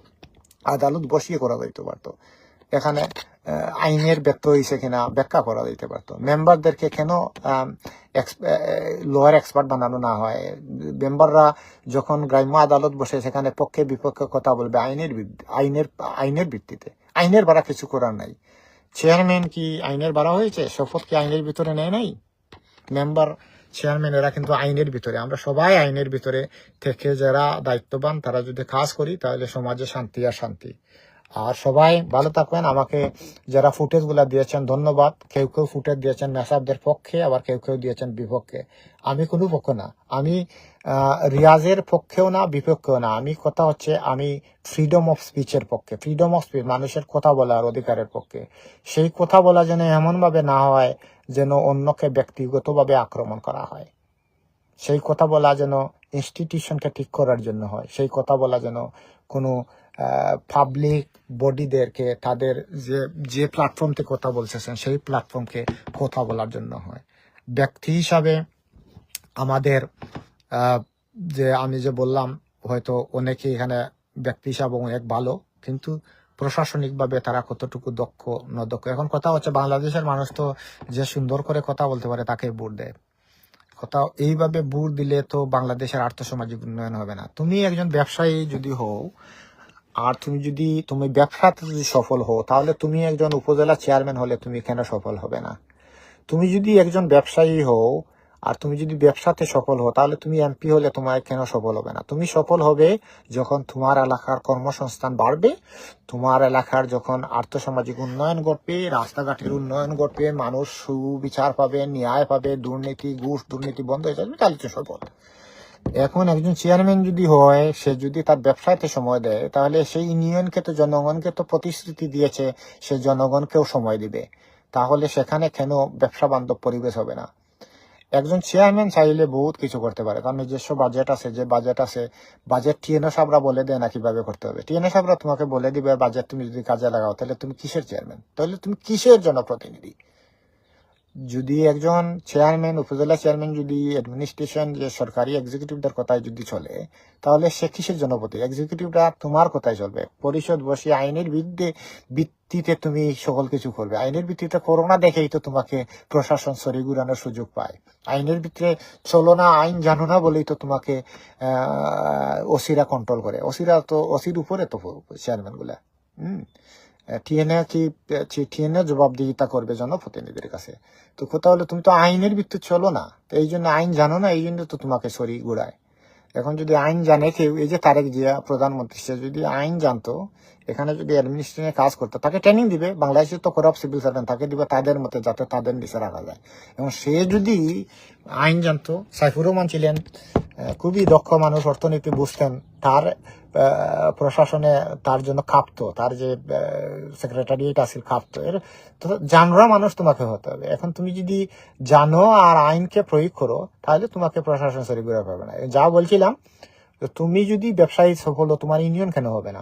আদালত বসিয়ে করা যাইতে পারতো। এখানে আইনের ব্যর্থ হয়েছে কিনা ব্যাখ্যা করা যেতে পারতো। মেম্বারদেরকে কেন লোয়ার এক্সপার্ট বানানো না হয়? মেম্বাররা যখন গ্রাম্য আদালত বসে সেখানে পক্ষে বিপক্ষে কথা বলবে আইনের ভিত্তিতে। আইনের বাড়া কিছু করার নাই। চেয়ারম্যান কি আইনের বাড়া হয়েছে? শপথ কি আইনের ভিতরে নেয় নাই? মেম্বার, চেয়ারম্যান এরা কিন্তু আইনের ভিতরে। আমরা সবাই আইনের ভিতরে থেকে যারা দায়িত্ববান তারা যদি কাজ করি তাহলে সমাজে শান্তি আর শান্তি। আর সবাই ভালো থাকবেন। আমাকে যারা ফুটেজ গুলা দিয়েছেন ধন্যবাদ। কেউ কেউ ফুটেজ দিয়েছেন মেসাবদের পক্ষে, আবার কেউ কেউ দিয়েছেন বিপক্ষে। আমি কোনো পক্ষ না, আমি রিয়াজের পক্ষেও না, বিপক্ষেও না। আমি কথা হচ্ছে আমি ফ্রিডম অফ স্পিচের পক্ষে, ফ্রিডম অফ স্পিচ, মানুষের কথা বলার অধিকারের পক্ষে। সেই কথা বলা যেন এমন ভাবে না হয় যেন অন্যকে ব্যক্তিগতভাবে আক্রমণ করা হয়। সেই কথা বলা যেন ইনস্টিটিউশনকে ঠিক করার জন্য হয়। সেই কথা বলা যেন কোনো পাবলিক বডিদেরকে তাদের যে প্ল্যাটফর্ম থেকে কথা বলতেছেন সেই প্ল্যাটফর্মকে কথা বলার জন্য হয়। ব্যক্তি হিসাবে আমাদের যে আমি যে বললাম, হয়তো অনেকে এখানে ব্যক্তি হিসাবে অনেক ভালো, কিন্তু প্রশাসনিকভাবে তারা কতটুকু দক্ষ না দক্ষ। এখন কথা হচ্ছে বাংলাদেশের মানুষ তো যে সুন্দর করে কথা বলতে পারে তাকে ভোট দেয়। কথা এইভাবে ভোট দিলে তো বাংলাদেশের আর্থসামাজিক উন্নয়ন হবে না। তুমি একজন ব্যবসায়ী যদি হও আর তুমি ব্যবসাতে যদি সফল হও, তাহলে তুমি একজন উপজেলা চেয়ারম্যান হলে তুমি কেন সফল হবে না? তুমি যদি একজন ব্যবসায়ী হও আর তুমি যদি ব্যবসাতে সফল হও, তাহলে তুমি এমপি হলে তোমার কেন সফল হবে না? তুমি সফল হবে যখন তোমার এলাকার কর্মসংস্থান বাড়বে, তোমার এলাকার যখন আর্থসামাজিক উন্নয়ন ঘটবে, রাস্তাঘাটের উন্নয়ন ঘটবে, মানুষ সুবিচার পাবে, ন্যায় পাবে, ঘুষ দুর্নীতি বন্ধ হয়ে যাবে, তাহলে তো সফল। এখন একজন চেয়ারম্যান যদি হয়, সে যদি তার ব্যবসাতে সময় দেয়, তাহলে সেই ইউনিয়নকে তো, জনগণকে তো প্রতিশ্রুতি দিয়েছে, সে জনগণকেও সময় দিবে। তাহলে সেখানে কেন ব্যবসা বান্ধব পরিবেশ হবে না? একজন চেয়ারম্যান চাইলে বহুত কিছু করতে পারে। তার নিজস্ব বাজেট আছে, যে বাজেট টিএনও সাহেবরা বলে দেয় না কিভাবে করতে হবে। টিএনও সাহেবরা তোমাকে বলে দিবে বাজেট, তুমি যদি কাজে লাগাও তাহলে তুমি কিসের চেয়ারম্যান? তাহলে তুমি কিসের জনপ্রতিনিধি? যদি একজন চেয়ারম্যান, উপজেলা চেয়ারম্যান যদি অ্যাডমিনিস্ট্রেশন, যে সরকারি এক্সিকিউটিভদের কথায় যদি চলে, তাহলে সে কিসের জনপ্রতি? এক্সিকিউটিভরা তোমার কথায় চলবে। পরিষদ বসিয়ে আইনের ভিত্তিতে তুমি সকল কিছু করবে। আইনের ভিত্তিতে করোনা দেখেই তো তোমাকে প্রশাসন সরি ঘুরানোর সুযোগ পায়। আইনের ভিতরে চলো না, আইন জানো না বলেই তো তোমাকে ওসিরা কন্ট্রোল করে। ওসির উপরে তো চেয়ারম্যান গুলা। টিএনএ জবাবদিহিতা করবে জনপ্রতিনিধির কাছে। তো কোথাও হলে তুমি তো আইনের ভিত্তিতে চলো না, তো এই জন্য আইন জানো না, এই জন্য তো তোমাকে সরি ঘুরায়। এখন যদি আইন জানে কেউ, এই যে তারেক জিয়া প্রধানমন্ত্রী, সে যদি আইন জানতো, এখানে যদি অ্যাডমিনিস্ট্রেশনে কাজ করতো, তাকে ট্রেনিং দিবে। বাংলাদেশে তো করাপ্ট সিভিল সার্ভেন্ট, তাকে দিবে তাদের মতে, যাতে তাদের নিচে রাখা যায়। এবং সে যদি আইন জানতো, সাইফুর রহমান ছিলেন খুবই দক্ষ মানুষ, অর্থনীতি বুঝতেন, তার প্রশাসনে তার জন্য কাঁপতো, তার যে সেক্রেটারিয়েট আছে কাঁপতো। এর তো জানোরা মানুষ তোমাকে হতে হবে। এখন তুমি যদি জানো আর আইনকে প্রয়োগ করো, তাহলে তোমাকে প্রশাসন সরি ঘুরে পাবে না। যা বলছিলাম, তুমি যদি ব্যবসায়ী সফল হও, তোমার ইউনিয়ন কেন হবে না?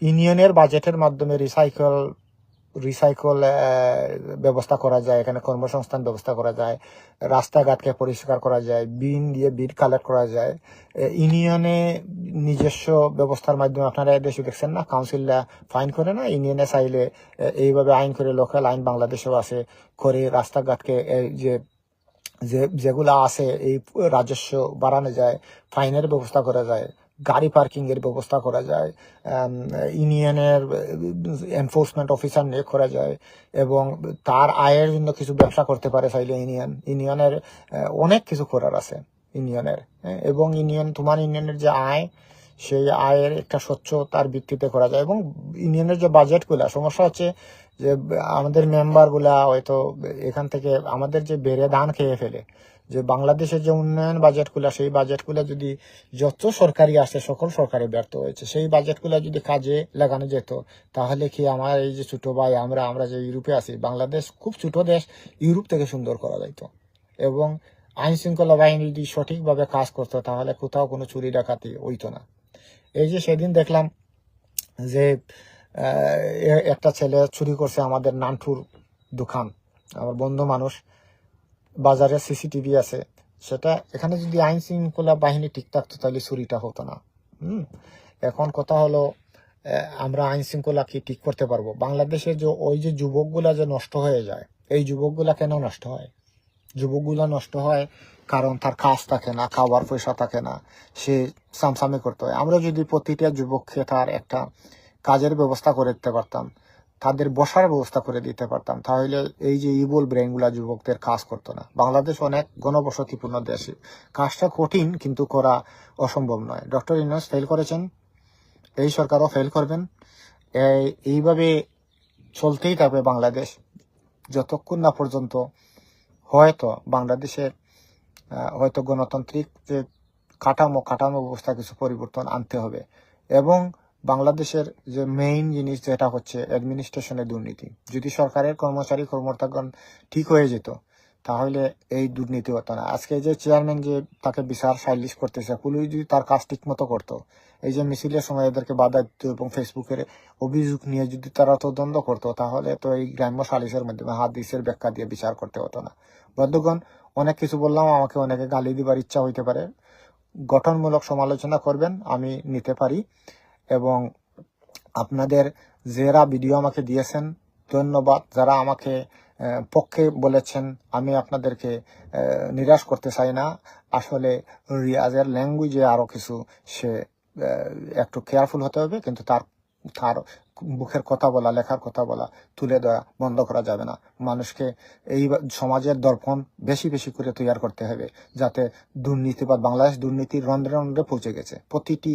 ইউনিয়নের বাজেটের মাধ্যমে রিসাইকেল ব্যবস্থা করা যায়, এখানে কর্মসংস্থান ব্যবস্থা করা যায়, রাস্তাঘাটকে পরিষ্কার করা যায়, বিন দিয়ে বিড কালেক্ট করা যায়। ইউনিয়নে নিজস্ব ব্যবস্থার মাধ্যমে, আপনারা এদেশে দেখছেন না, কাউন্সিলরা ফাইন করে না, ইউনিয়নে চাইলে এইভাবে আইন করে, লোকাল আইন বাংলাদেশেও আছে, করে রাস্তাঘাটকে যে যেগুলা আছে এই রাজস্ব বাড়ানো যায়, ফাইনের ব্যবস্থা করা যায়, গাড়ি পার্কিং এর ব্যবস্থা করা যায়, ইউনিয়নের এনফোর্সমেন্ট অফিসার নিয়োগ করা যায়, এবং তার আয়ের জন্য কিছু ব্যবসা করতে পারে চাইলে ইউনিয়নের অনেক কিছু করার আছে ইউনিয়নের। এবং তোমার ইউনিয়নের যে আয়, সেই আয়ের একটা স্বচ্ছতার ভিত্তিতে করা যায়। এবং ইউনিয়নের যে বাজেটগুলা, সমস্যা হচ্ছে যে আমাদের মেম্বার গুলা হয়তো এখান থেকে আমাদের যে বেড়ে ধান খেয়ে ফেলে, যে বাংলাদেশের যে উন্নয়ন বাজেটগুলা, সেই বাজেটগুলা যদি যত সরকারি আসে সকল সরকারি ব্যর্থ হয়েছে, সেই বাজেটগুলা যদি কাজে লাগানো যেত, তাহলে কি আমার এই যে ছোট ভাই, আমরা যে ইউরোপে আছি, বাংলাদেশ খুব ছোট দেশ, ইউরোপ থেকে সুন্দর করা যাইতো। এবং আইন শৃঙ্খলা বাহিনী যদি সঠিকভাবে কাজ করতো, তাহলে কোথাও কোনো চুরি ডাকাতি হইতো না। এই যে সেদিন দেখলাম যে একটা ছেলে চুরি করছে আমাদের নানটুর দোকান, আমার বন্ধু মানুষ, বাজারে সিসিটিভি আছে, সেটা এখানে যদি আইন শৃঙ্খলা বাহিনী ঠিক থাকতো, তাহলে চুরিটা হতো না। এখন কথা হলো, আমরা আইন শৃঙ্খলা কি ঠিক করতে পারবো? বাংলাদেশে যে ওই যে যুবকগুলা যে নষ্ট হয়ে যায়, এই যুবকগুলা কেন নষ্ট হয়? যুবকগুলা নষ্ট হয় কারণ তার কাজ থাকে না, খাওয়ার পয়সা থাকে না, সে সামসামি করতে হয়। আমরা যদি প্রতিটা যুবককে তার একটা কাজের ব্যবস্থা করে দিতে পারতাম, তাদের বসার ব্যবস্থা করে দিতে পারতাম, তাহলে এই যে ইবল ব্রেনগুলা যুবকদের কাজ করতো না। বাংলাদেশ অনেক ঘনবসতিপূর্ণ দেশ, কাজটা কঠিন কিন্তু করা অসম্ভব নয়। ডক্টর ইউনূস ফেল করেছেন, এই সরকারও ফেল করবেন। এইভাবে চলতেই থাকবে বাংলাদেশ, যতক্ষণ না পর্যন্ত হয়তো বাংলাদেশের হয়তো গণতান্ত্রিক যে কাঠামো ব্যবস্থা কিছু পরিবর্তন আনতে হবে। এবং বাংলাদেশের যে মেইন জিনিস যেটা হচ্ছে অ্যাডমিনিস্ট্রেশনের দুর্নীতি, যদি সরকারের কর্মকর্তাগণ ঠিক হয়ে যেত, তাহলে এই দুর্নীতি হতো না। আজকে যে চেয়ারম্যান যে তাকে বিচার সালিশ করতেছে, পুলিশ যদি তার কাজ ঠিক মতো করতো, এই যে মিছিলের সময় এদেরকে বাধা দিত এবং ফেসবুকের অভিযোগ নিয়ে যদি তারা তদন্ত করতো, তাহলে তো এই গ্রাম্য সালিশের মাধ্যমে হাদিসের ব্যাখ্যা দিয়ে বিচার করতে হতো না। বন্ধুগণ, অনেক কিছু বললাম, আমাকে অনেকে গালি দিবার ইচ্ছা হইতে পারে, গঠনমূলক সমালোচনা করবেন, আমি নিতে পারি। এবং আপনাদের যারা ভিডিও আমাকে দিয়েছেন ধন্যবাদ, যারা আমাকে পক্ষে বলেছেন, আমি আপনাদেরকে নিরাশ করতে চাই না। আসলে রিয়াজের ল্যাঙ্গুয়েজে আরো কিছু সে একটু কেয়ারফুল হতে হবে, কিন্তু তার মুখের কথা বলা, লেখার কথা বলা, তুলে দেওয়া বন্ধ করা যাবে না। মানুষকে এই সমাজের দর্পণ বেশি বেশি করে তৈরি করতে হবে, যাতে দুর্নীতিবাদ, বাংলাদেশ দুর্নীতির রন্ধ্রে রন্ধ্রে পৌঁছে গেছে, প্রতিটি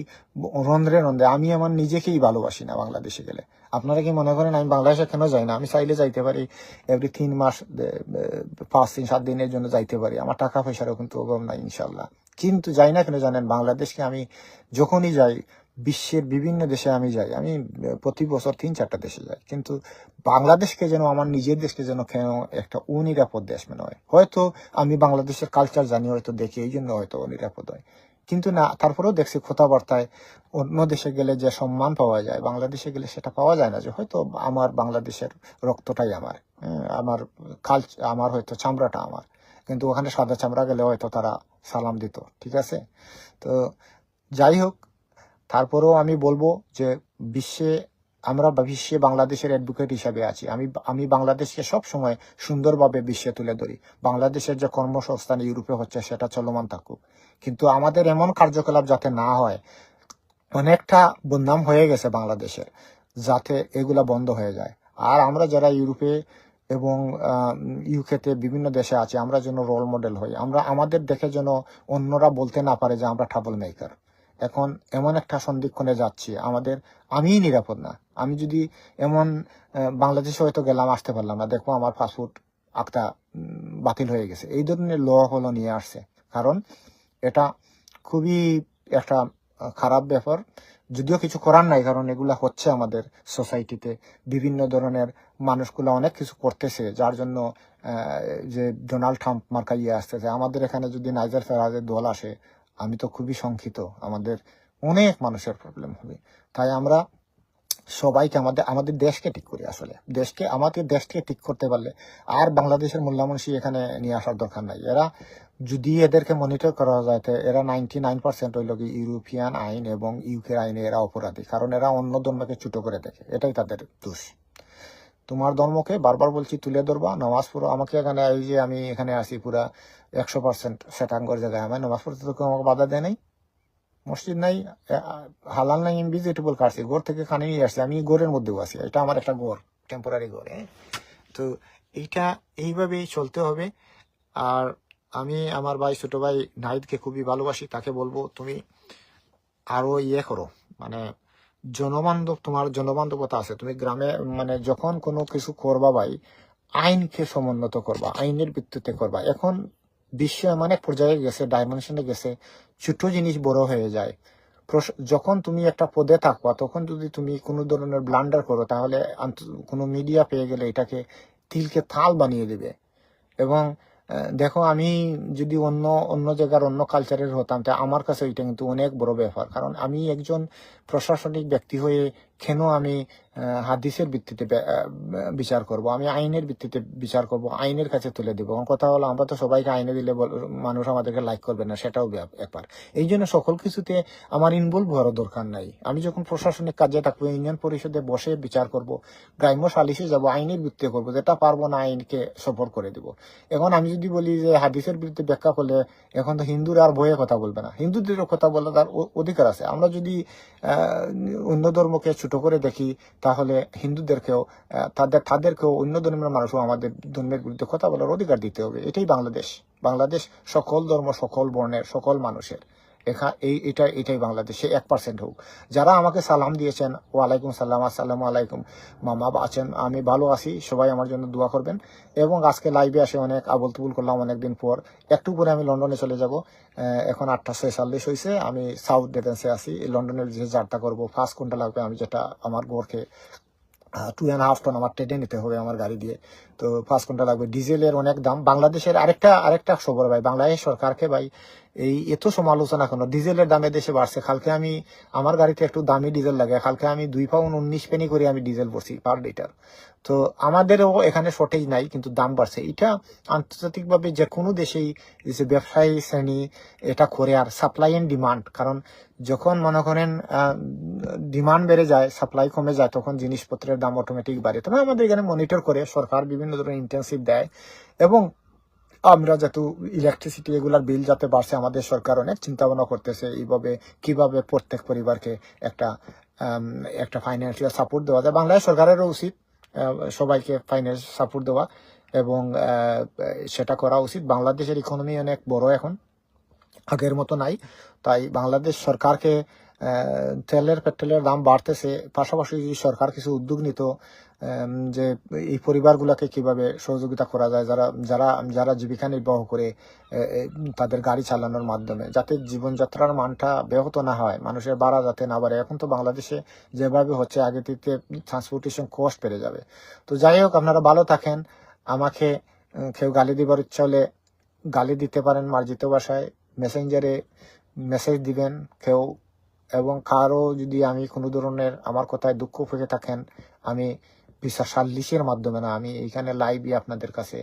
রন্ধ্রে রন্ধ্রে। আমি আমার নিজেকেই ভালোবাসি না বাংলাদেশে গেলে। আপনারা কি মনে করেন আমি বাংলাদেশে কেন যাই না? আমি চাইলে যাইতে পারি, এভরি 3 মাস 5 দিন 7 দিনের জন্য যাইতে পারি, আমার টাকা পয়সারও কিন্তু অভাব নাই ইনশাল্লাহ। কিন্তু যাই না কেন জানেন? বাংলাদেশকে আমি যখনই যাই, বিশ্বের বিভিন্ন দেশে আমি যাই, আমি প্রতি বছর 3-4টা দেশে যাই, কিন্তু বাংলাদেশকে যেন, আমার নিজের দেশকে যেন কেন একটা অনিরাপদ দেশ মনে হয়। হয়তো আমি বাংলাদেশের কালচার জানি, হয়তো দেখি, এই জন্য হয়তো অনিরাপদ হয়, কিন্তু না, তারপরেও দেখছি কথাবার্তায় অন্য দেশে গেলে যে সম্মান পাওয়া যায়, বাংলাদেশে গেলে সেটা পাওয়া যায় না। যে হয়তো আমার বাংলাদেশের রক্তটাই আমার, আমার আমার হয়তো চামড়াটা আমার, কিন্তু ওখানে সাদা চামড়া গেলে হয়তো তারা সালাম দিত। ঠিক আছে? তো যাই হোক, তারপরেও আমি বলবো যে বিশ্বে বাংলাদেশের অ্যাডভোকেট হিসাবে আছি। আমি বাংলাদেশকে সব সময় সুন্দরভাবে বিশ্বে তুলে ধরি। বাংলাদেশের যে কর্মসংস্থান ইউরোপে হচ্ছে, সেটা চলমান থাকুক, কিন্তু আমাদের এমন কার্যকলাপ যাতে না হয়। অনেকটা বদনাম হয়ে গেছে বাংলাদেশের, যাতে এগুলা বন্ধ হয়ে যায়। আর আমরা যারা ইউরোপে এবং ইউকেতে বিভিন্ন দেশে আছি, আমরা যেন রোল মডেল হই, আমাদের দেখে যেন অন্যরা বলতে না পারে যে আমরা ট্রাবল মেকার। এখন এমন একটা সন্ধিক্ষণে যাচ্ছি, আমিই নিরাপদ না। আমি যদি এমন বাংলাদেশে হয়তো গেলাম, আসতে পারলাম না, দেখবো আমার পাসপোর্ট বাতিল হয়ে গেছে, এই ধরনের ল হলো নিয়ে আসছে। কারণ এটা খুবই একটা খারাপ ব্যাপার। যদিও কিছু করার নাই, কারণ এগুলা হচ্ছে আমাদের সোসাইটিতে। বিভিন্ন ধরনের মানুষগুলো অনেক কিছু করতেছে, যার জন্য যে ডোনাল্ড ট্রাম্প মার্কা ইয়ে আসতেছে। আমাদের এখানে যদি নাইজার ফেরাজের দল আসে, আমি তো খুবই শঙ্কিত, আমাদের অনেক মানুষের প্রবলেম হবে। তাই আমরা সবাইকে আমাদের আমাদের দেশকে ঠিক করি, আসলে আমাদের দেশকে ঠিক করতে পারলে আর বাংলাদেশের মোল্লামনসি এখানে নিয়ে আসার দরকার নাই। এরা যদি এদেরকে মনিটর করা যায়, তো এরা 99% হইল কি ইউরোপিয়ান আইন এবং ইউকে আইনে এরা অপরাধী, কারণ এরা অন্য ধর্মকে ছোট করে দেখে, এটাই তাদের দোষ। তোমার ধর্মকে বারবার বলছি তুলে ধরবা, নামাজ পড়ো। আমাকে এখানে এই যে আমি এখানে আসি পুরা 100% শ্বেতাঙ্গর জায়গায়, আমার নামাজ পড়তে তো কেউ আমাকে বাধা দেয় নাই। মসজিদ নাই, হালাল নাই, ইনভিজিটেবল কাটছি, ঘর থেকে খানি নিয়ে আসছি, আমি ঘরের মধ্যেও আছি, এটা আমার একটা ঘর, টেম্পোরারি ঘর। তো এইটা এইভাবেই চলতে হবে। আর আমি আমার ভাই, ছোট ভাই নাহিদকে খুবই ভালোবাসি, তাকে বলবো তুমি আরো ইয়ে করো, মানে জনবান্ধব, তোমার জনবান্ধবতা আছে, তুমি গ্রামে মানে যখন কোনো কিছু করবা ভাই, আইনকে সমুন্নত করবা, আইনের ভিত্তিতে করবা। এখন বিশ্ব এমন এক পর্যায়ে গেছে, ডাইমেনশনে গেছে, ছোট জিনিস বড় হয়ে যায়। যখন তুমি একটা পদে থাকবা, তখন যদি তুমি কোনো ধরনের ব্লান্ডার করো, তাহলে কোনো মিডিয়া পেয়ে গেলে এটাকে তিলকে থাল বানিয়ে দিবে। এবং দেখো, আমি যদি অন্য অন্য জায়গার অন্য কালচারের হতাম, তা আমার কাছে এটা কিন্তু অনেক বড় ব্যাপার, কারণ আমি একজন প্রশাসনিক ব্যক্তি হয়ে কেন আমি হাদিসের ভিত্তিতে বিচার করব, আমি আইনের ভিত্তিতে বিচার করব, আইনের কাছে তুলে দেবো। আমার কথা হলো, আমরা তো সবাইকে আইনে দিলে মানুষ আমাদেরকে লাইক করবে না, সেটাও ব্যাপার। এই জন্য সকল কিছুতে আমার ইনভলভ হওয়ার দরকার নাই। আমি যখন প্রশাসনিক কাজে থাকবো, ইউনিয়ন পরিষদে বসে বিচার করব, গ্রাম্য সালিশে যাব, আইনের ভিত্তিতে করবো, যেটা পারবো না আইনকে সফর করে দেবো। এখন আমি যদি বলি যে হাদিসের বিরুদ্ধে ব্যাখ্যা করলে, এখন তো হিন্দুরা আর ভয়ে কথা বলবে না, হিন্দুদেরও কথা বলার তার অধিকার আছে। আমরা যদি অন্য ধর্মকে ছোট করে দেখি, তাহলে হিন্দুদেরকেও তাদেরকেও অন্য ধর্মের মানুষও আমাদের ধর্মের বিরুদ্ধে কথা বলার অধিকার দিতে হবে। এটাই বাংলাদেশ। বাংলাদেশ সকল ধর্ম, সকল বর্ণের, সকল মানুষের। এটাই বাংলাদেশ। 1% হোক। যারা আমাকে সালাম দিয়েছেন, ওয়ালাইকুম সালাম, আসসালামু আলাইকুম মামা, আছেন, আমি ভালো আছি, সবাই আমার জন্য দোয়া করবেন। এবং আজকে লাইভে আসে অনেক আবল তুবুল করলাম অনেকদিন পর। একটু পরে আমি লন্ডনে চলে যাব। এখন 8:46 হয়েছে, আমি সাউথ ডেভেন্সে আছি। লন্ডনের যে যাত্রা করবো, ফার্স্ট কোনটা লাগবে, আমি যেটা আমার ঘরকে 2.5 টন আমার ট্রেনে নিতে হবে আমার গাড়ি দিয়ে, তো 5 ঘন্টা লাগবে। ডিজেলের অনেক দাম। বাংলাদেশের আরেকটা খবর ভাই, বাংলাদেশ সরকারকে ভাই এই এত সমালোচনা কেন? ডিজেলের দামে দেশে বাড়ছে। কালকে আমি আমার গাড়িতে একটু দামি ডিজেল লাগে, কালকে আমি 2 পাউন্ড 19 পেনি করে আমি ডিজেল ভরছি পার লিটার। তো আমাদেরও এখানে শর্টেজ নাই, কিন্তু দাম বাড়ছে। এটা আন্তর্জাতিকভাবে যে কোনো দেশেই যে ব্যবসায়ী শ্রেণী এটা করে। আর সাপ্লাই এন্ড ডিমান্ড, কারণ যখন মনে করেন ডিমান্ড বেড়ে যায়, সাপ্লাই কমে যায়, তখন জিনিসপত্রের দাম অটোমেটিক বাড়ে। তবে আমাদের এখানে মনিটর করে সরকার বিভিন্ন ধরনের ইন্টেন্সিভ দেয়। এবং আমরা যেহেতু ইলেকট্রিসিটি এগুলার বিল যাতে বাড়ছে, আমাদের সরকার অনেক চিন্তা ভাবনা করতেছে এইভাবে কিভাবে প্রত্যেক পরিবারকে একটা ফাইন্যান্সিয়াল সাপোর্ট দেওয়া যায়। বাংলাদেশ সরকারেরও উচিত সবাইকে ফাইন্যান্স সাপোর্ট দেওয়া, এবং সেটা করা উচিত। বাংলাদেশের ইকোনমি অনেক বড় এখন, আগের মতো নাই। তাই বাংলাদেশ সরকারকে তেলের পেট্রোলের দাম বাড়তেছে, পাশাপাশি যদি সরকার কিছু উদ্যোগ নিত, যে এই পরিবারগুলোকে কিভাবে সহযোগিতা করা যায়, যারা যারা যারা জীবিকা নির্বাহ করে তাদের গাড়ি চালানোর মাধ্যমে, যাতে জীবনযাত্রার মানটা ব্যাহত না হয়, মানুষের ভাড়া যাতে না বাড়ে। এখন তো বাংলাদেশে যেভাবে হচ্ছে, আগে থেকে ট্রান্সপোর্টেশন কস্ট বেড়ে যাবে। তো যাই হোক, আপনারা ভালো থাকেন। আমাকে কেউ গালি দিবার ইচ্ছা হলে গালি দিতে পারেন মার্জিত ভাষায়, মেসেঞ্জারে মেসেজ দিবেন কেউ। এবং কারো যদি আমি কোনো ধরনের আমার কথায় দুঃখ পেয়ে থাকেন, আমি বিচার সালিশের মাধ্যমে না, আমি এইখানে লাইভই আপনাদের কাছে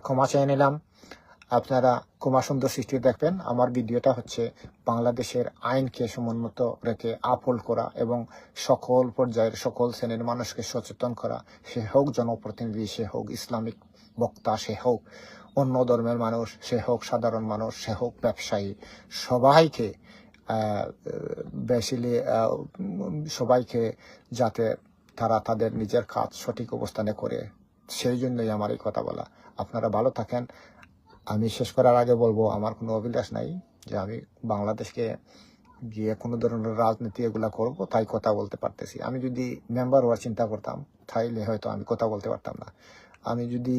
ক্ষমা চেয়ে নিলাম। আপনারা ক্ষমা সুন্দর সৃষ্টি দেখবেন। আমার ভিডিওটা হচ্ছে বাংলাদেশের আইনকে সমুন্নত রেখে আপহোল্ড করা এবং সকল পর্যায়ের সকল শ্রেণীর মানুষকে সচেতন করা। সে হোক জনপ্রতিনিধি, সে হোক ইসলামিক বক্তা, সে হোক অন্য ধর্মের মানুষ, সে হোক সাধারণ মানুষ, সে হোক ব্যবসায়ী, সবাইকে সবাইকে যাতে তারা তাদের নিজের কাজ সঠিক অবস্থানে করে, সেই জন্যই আমার এই কথা বলা। আপনারা ভালো থাকেন। আমি শেষ করার আগে বলবো, আমার কোনো অভিলাষ নাই যে আমি বাংলাদেশকে গিয়ে কোনো ধরনের রাজনীতি এগুলা করব, তাই কথা বলতে পারতেছি। আমি যদি মেম্বার হওয়ার চিন্তা করতাম, তাইলে হয়তো আমি কথা বলতে পারতাম না। আমি যদি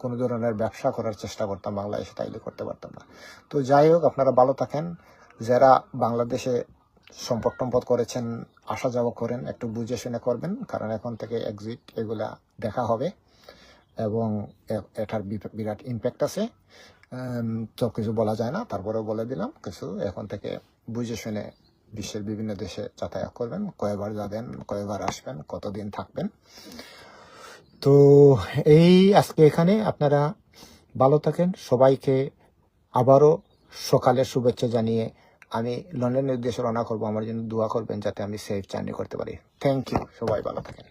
কোনো ধরনের ব্যবসা করার চেষ্টা করতাম বাংলাদেশে, তাইলে করতে পারতাম না। তো যাই হোক, আপনারা ভালো থাকেন। যারা বাংলাদেশে সম্পদ টম্পদ করেছেন, আসা যাওয়া করেন, একটু বুঝে শুনে করবেন, কারণ এখন থেকে এক্সিট এগুলা দেখা হবে এবং এটার বিরাট ইম্প্যাক্ট আছে। সব কিছু বলা যায় না, তারপরেও বলে দিলাম কিছু। এখন থেকে বুঝে শুনে বিশ্বের বিভিন্ন দেশে যাতায়াত করবেন, কয়বার যাবেন, কয়বার আসবেন, কতদিন থাকবেন। তো এই আজকে এখানে, আপনারা ভালো থাকেন। সবাইকে আবারও সকালের শুভেচ্ছা জানিয়ে আমি লন্ডনের উদ্দেশ্যে রওনা করবো। আমার জন্য দোয়া করবেন যাতে আমি সেফ জার্নি করতে পারি। থ্যাংক ইউ, সবাই ভালো থাকেন।